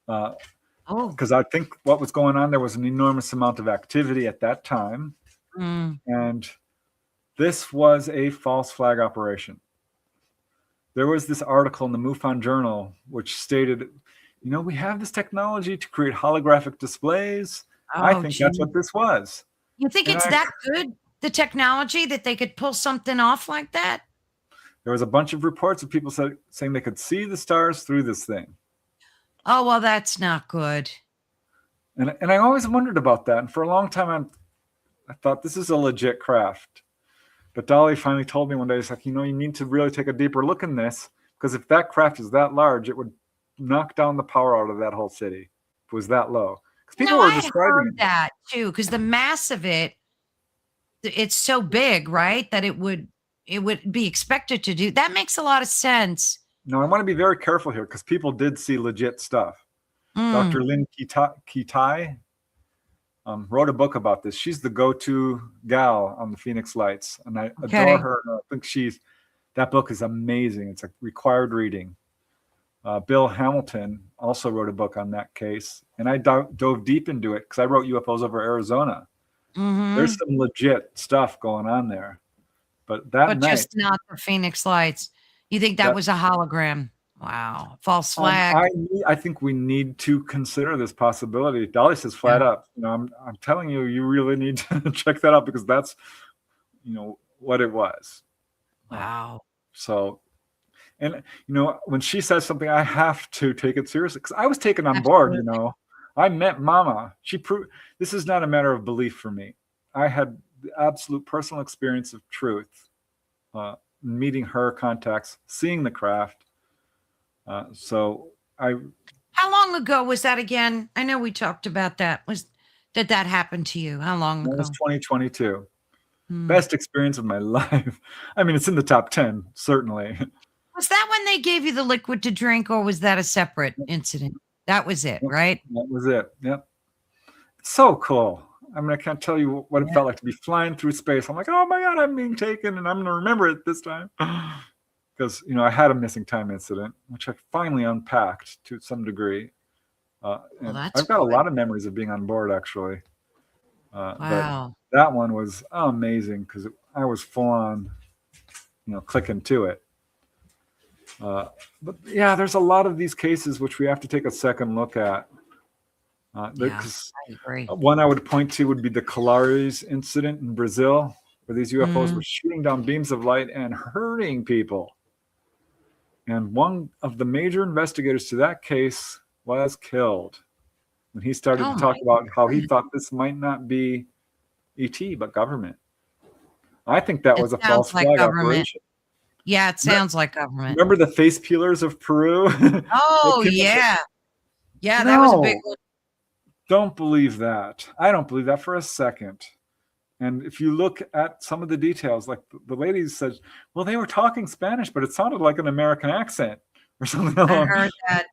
Because I think what was going on, there was an enormous amount of activity at that time. And this was a false flag operation. There was this article in the MUFON Journal which stated, we have this technology to create holographic displays. I think that's what this was. You think it's that good, the technology, that they could pull something off like that? There was a bunch of reports of people saying they could see the stars through this thing. Oh, well, that's not good. And I always wondered about that. And for a long time, I thought this is a legit craft. But Dolly finally told me one day, it's like, you need to really take a deeper look in this, because if that craft is that large, it would knock down the power out of that whole city. If it was that low. People were describing heard that too, because the mass of it's so big, right? That it would be expected to do. That makes a lot of sense. No, I want to be very careful here because people did see legit stuff. Dr. Lynn Kitai wrote a book about this. She's the go-to gal on the Phoenix Lights, and I adore her. I think that book is amazing. It's a required reading. Bill Hamilton also wrote a book on that case, and I dove deep into it because I wrote UFOs over Arizona. There's some legit stuff going on there, but night, just not the Phoenix Lights. You think that was a hologram? Wow, false flag. I think we need to consider this possibility. Dolly says flat up. I'm telling you, you really need to check that out because that's, what it was. Wow. So, and when she says something, I have to take it seriously because I was taken on board. I met Mama. She proved this is not a matter of belief for me. I had the absolute personal experience of truth, meeting her contacts, seeing the craft. How long ago was that again? I know we talked about that. Did that happen to you? How long ago? It was 2022. Best experience of my life. I mean, it's in the top 10, certainly. Was that when they gave you the liquid to drink, or was that a separate incident? That was it, right? That was it. Yep. It's so cool. I mean, I can't tell you what it felt like to be flying through space. I'm like, oh my God, I'm being taken and I'm going to remember it this time. Because, I had a missing time incident, which I finally unpacked to some degree. Well, And that's I've got a good. lot of memories of being on board, actually. But Wow. that one was amazing because I was full on, clicking to it. But yeah, there's a lot of these cases which we have to take a second look at. Yeah, 'Cause I agree. one I would point to would be the Colares incident in Brazil, where these UFOs were shooting down beams of light and hurting people. And one of the major investigators to that case was killed when he started Oh to my talk about how he goodness. thought this might not be ET, but government. I think that It was a sounds false like flag government. operation. Yeah, it sounds like government. Remember the face peelers of Peru? They Oh, came up with- yeah. Yeah, that was a big No, one. don't believe that. I don't believe that for a second. And if you look at some of the details, like the lady said, well, they were talking Spanish, but it sounded like an American accent or something I along. heard that.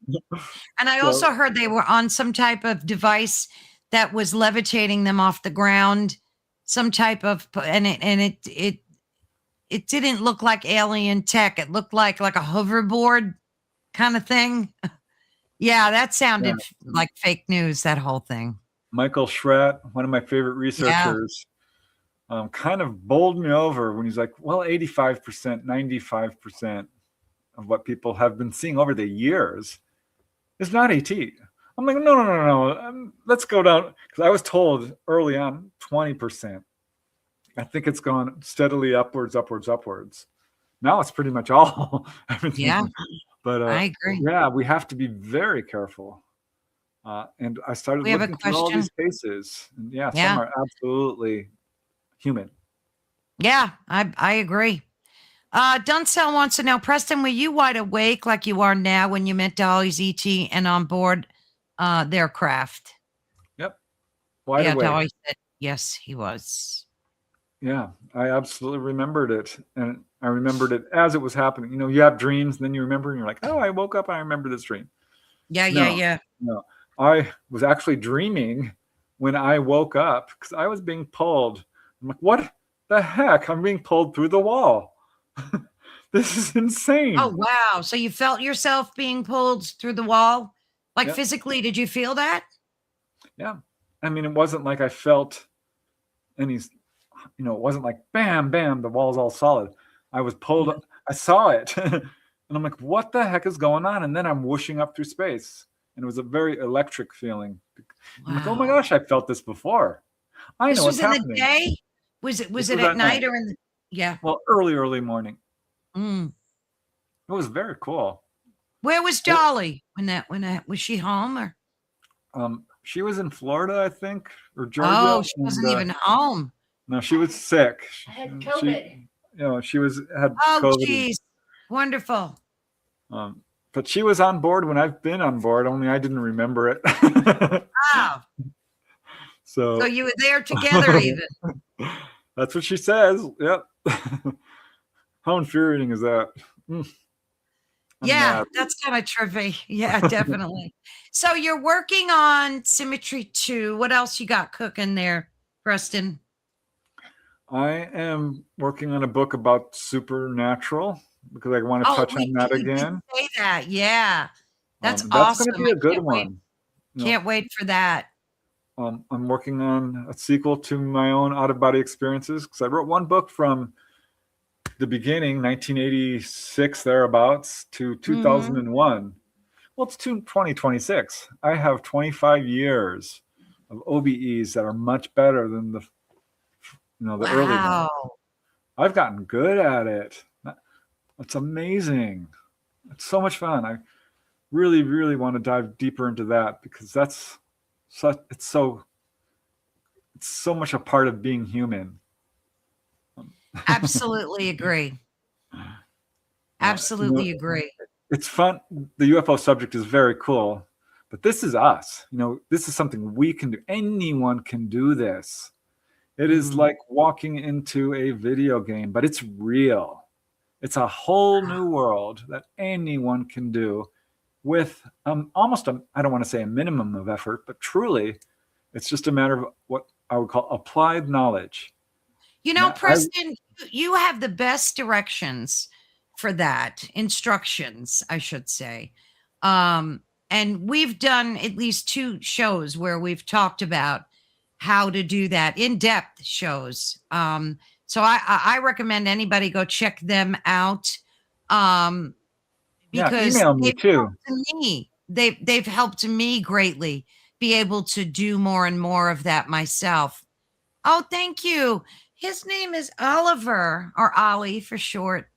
And I So- also heard they were on some type of device that was levitating them off the ground, some type of, and it didn't look like alien tech. It looked like a hoverboard kind of thing. Yeah, that sounded like fake news, that whole thing. Michael Schratt, one of my favorite researchers, kind of bowled me over when he's like, well, 85%, 95% of what people have been seeing over the years is not AT. I'm like, no. Let's go down. Because I was told early on 20%. I think it's gone steadily upwards. Now it's pretty much all everything. Yeah, But I agree. yeah, we have to be very careful. And I started We have a looking through all question. these cases. And yeah, Yeah. some are absolutely human. Yeah, I agree. Duncell wants to know, Preston, were you wide awake like you are now when you met Dolly's ET and on board their craft? Yep. Wide Yeah, awake. Dolly said yes, he was. Yeah, I absolutely remembered it. And I remembered it as it was happening. You have dreams, and then you remember, and you're like, oh, I woke up, I remember this dream. Yeah. No, I was actually dreaming when I woke up because I was being pulled. I'm like, what the heck? I'm being pulled through the wall. This is insane. Oh, wow. So you felt yourself being pulled through the wall? Like Yep. physically, did you feel that? Yeah. I mean, it wasn't like I felt any, it wasn't like bam, bam, the wall's all solid. I was pulled, I saw it. And I'm like, what the heck is going on? And then I'm whooshing up through space. And it was a very electric feeling. I'm like, oh my Wow. gosh, I've felt this before. I This know was what's in happening. the day? Was it This at was at night night. or in the, yeah. Well, early morning. Mm. It was very cool. Where was Dolly when that was she home or? She was in Florida, I think, or Georgia. Oh, she wasn't and, even home. No, she was sick. I had And COVID. She had Oh, COVID. geez. Wonderful. But she was on board when I've been on board, only I didn't remember it. Wow. So So you were there together even. that's what she says. Yep. How infuriating is that? I'm Yeah, mad. that's kind of trippy. Yeah, definitely. So you're working on Symmetry 2. What else you got cooking there, Preston? I am working on a book about supernatural because I want to touch on that you did again. say that. Yeah. That's That's awesome. going to be a I good can't wait- one. You know, Can't wait for that. I'm working on a sequel to my own out-of-body experiences because I wrote one book from the beginning, 1986 thereabouts, to 2001. Well, it's 2026. I have 25 years of OBEs that are much better than the early ones. Wow. I've gotten good at it. It's amazing. It's so much fun. I really, really want to dive deeper into that because it's so much a part of being human. Absolutely agree. Absolutely agree. It's fun. The UFO subject is very cool, but this is us. This is something we can do. Anyone can do this. It is like walking into a video game, but it's real. It's a whole new world that anyone can do with almost I don't want to say a minimum of effort, but truly, it's just a matter of what I would call applied knowledge. Now, Preston, you have the best directions for that, instructions, I should say. And we've done at least 2 shows where we've talked about how to do that, in-depth shows. So I recommend anybody go check them out. Because email me they've too. helped me. They've helped me greatly be able to do more and more of that myself. Oh, thank you. His name is Oliver, or Ollie for short.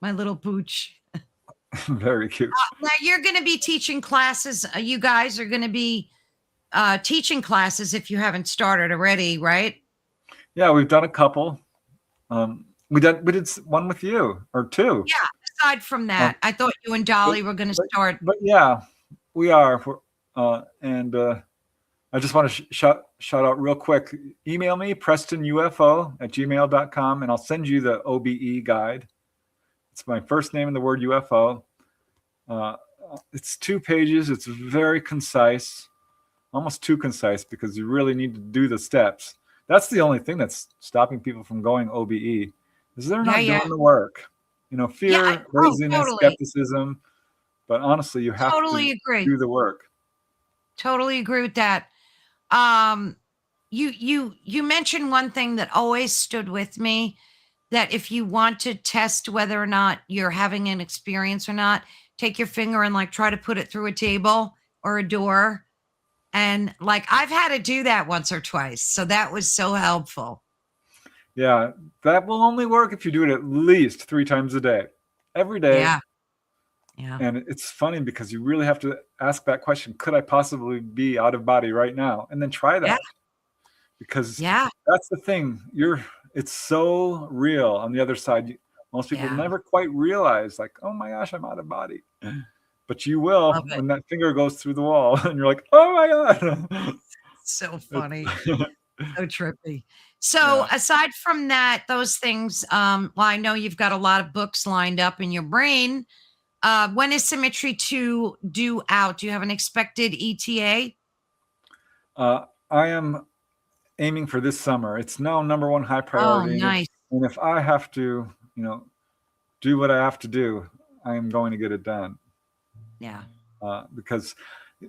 My little pooch. Very cute. Now you're going to be teaching classes. You guys are going to be teaching classes if you haven't started already, right? Yeah, we've done a couple. We did one with you, or 2. Yeah. Aside from that, I thought you and Dolly were going to start. But yeah, we are. And I just want to shout out real quick. Email me, prestonufo@gmail.com, and I'll send you the OBE guide. It's my first name and the word UFO. It's 2 pages. It's very concise, almost too concise, because you really need to do the steps. That's the only thing that's stopping people from going OBE, is they're not doing the work. Fear, laziness, skepticism. But honestly, you have to do the work. Totally agree with that. You mentioned one thing that always stood with me, that if you want to test whether or not you're having an experience or not, take your finger and try to put it through a table or a door. And I've had to do that once or twice. So that was so helpful. Yeah, that will only work if you do it at least 3 times a day, every day. Yeah. And it's funny because you really have to ask that question: could I possibly be out of body right now? And then try that. Because that's the thing. It's so real on the other side. Most people never quite realize, oh my gosh, I'm out of body. But you will when that finger goes through the wall and you're like, oh my God. So funny. So trippy. So aside from that, those things, I know you've got a lot of books lined up in your brain. When is Symmetry 2 due out? Do you have an expected ETA? I am aiming for this summer. It's now #1 high priority. Oh, nice. And if I have to, do what I have to do, I am going to get it done. Yeah. Because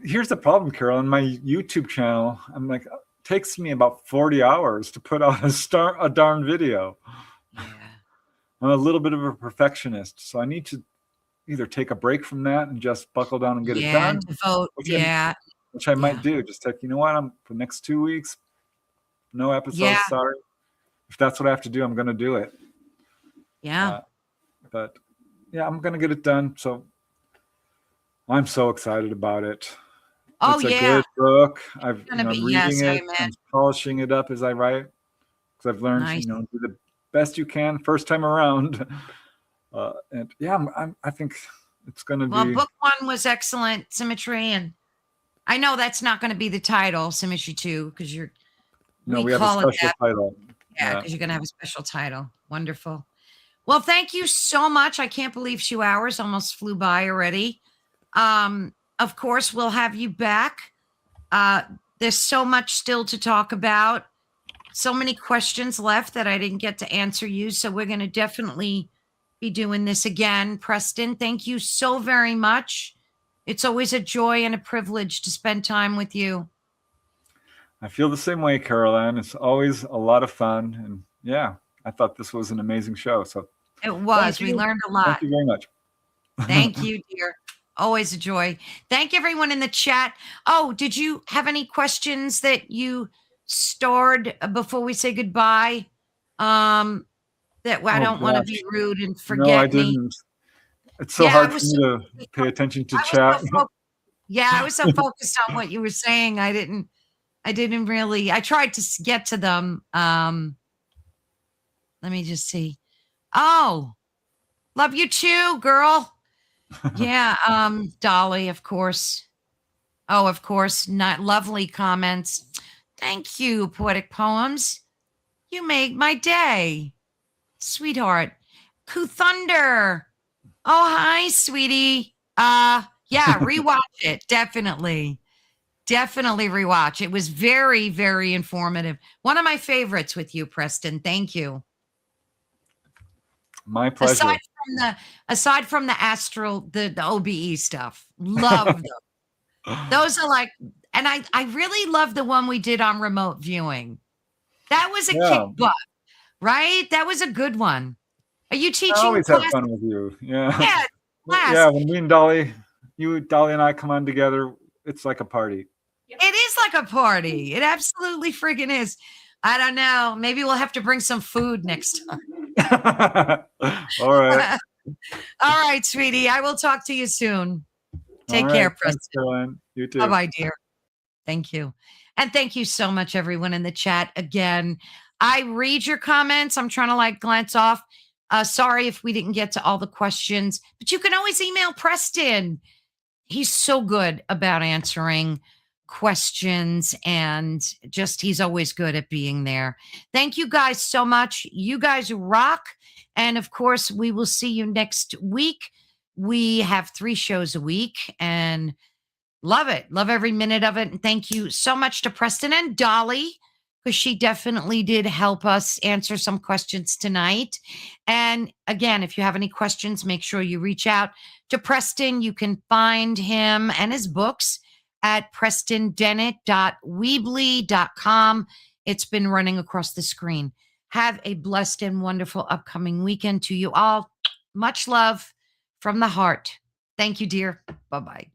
here's the problem, Carol. On my YouTube channel, I'm it takes me about 40 hours to put out a darn video. Yeah. I'm a little bit of a perfectionist, so I need to either take a break from that and just buckle down and get it done. Devote, which I might do. Just for the next 2 weeks, no episodes. Sorry. If that's what I have to do, I'm going to do it. Yeah. But I'm going to get it done. So I'm so excited about it. Oh, it's a good book. I'm reading it. Amen. I'm polishing it up as I write, because I've learned, do the best you can first time around. And I think it's going to be. Well, book 1 was excellent, Symmetry, and I know that's not going to be the title, Symmetry 2, because we have a special title. Yeah, because you're going to have a special title. Wonderful. Well, thank you so much. I can't believe 2 hours almost flew by already. Of course, we'll have you back. There's so much still to talk about. So many questions left that I didn't get to answer you. So we're going to definitely be doing this again. Preston, thank you so very much. It's always a joy and a privilege to spend time with you. I feel the same way, Caroline. It's always a lot of fun. And I thought this was an amazing show. So it was. We learned a lot. Thank you very much. Thank you, dear. Always a joy. Thank everyone in the chat. Oh, did you have any questions that you stored before we say goodbye? That I don't want to be rude and forget. No, I didn't. It's so hard for me to pay attention to chat. I was so focused on what you were saying. I didn't really. I tried to get to them. Let me just see. Oh, love you too, girl. Dolly, of course. Oh, of course. Not lovely comments. Thank you, Poetic Poems. You made my day. Sweetheart. Koo Thunder. Oh, hi, sweetie. Rewatch it. Definitely rewatch. It was very, very informative. One of my favorites with you, Preston. Thank you. My pleasure. Aside aside from the astral, the OBE stuff. Love them. Those are like, and I really love the one we did on remote viewing. That was a kick butt, right? That was a good one. Are you teaching? I always have class? fun with you. Yeah. Yeah. Class. Yeah. When me and Dolly, Dolly and I come on together, it's like a party. It is like a party. It absolutely friggin' is. I don't know. Maybe we'll have to bring some food next time. All right. All right, sweetie. I will talk to you soon. Take All care, right. Preston. Thanks, Caroline. You too. Bye-bye, dear. Thank you. And thank you so much, everyone in the chat. Again, I read your comments. I'm trying to like glance off. Sorry if we didn't get to all the questions, but you can always email Preston. He's so good about answering questions and just he's always good at being there. Thank you guys so much. You guys rock. And of course, we will see you next week. We have 3 shows a week and love it. Love every minute of it. And thank you so much to Preston and Dolly, because she definitely did help us answer some questions tonight. And again, if you have any questions, make sure you reach out to Preston. You can find him and his books at prestondennett.weebly.com. It's been running across the screen. Have a blessed and wonderful upcoming weekend to you all. Much love from the heart. Thank you, dear. Bye-bye.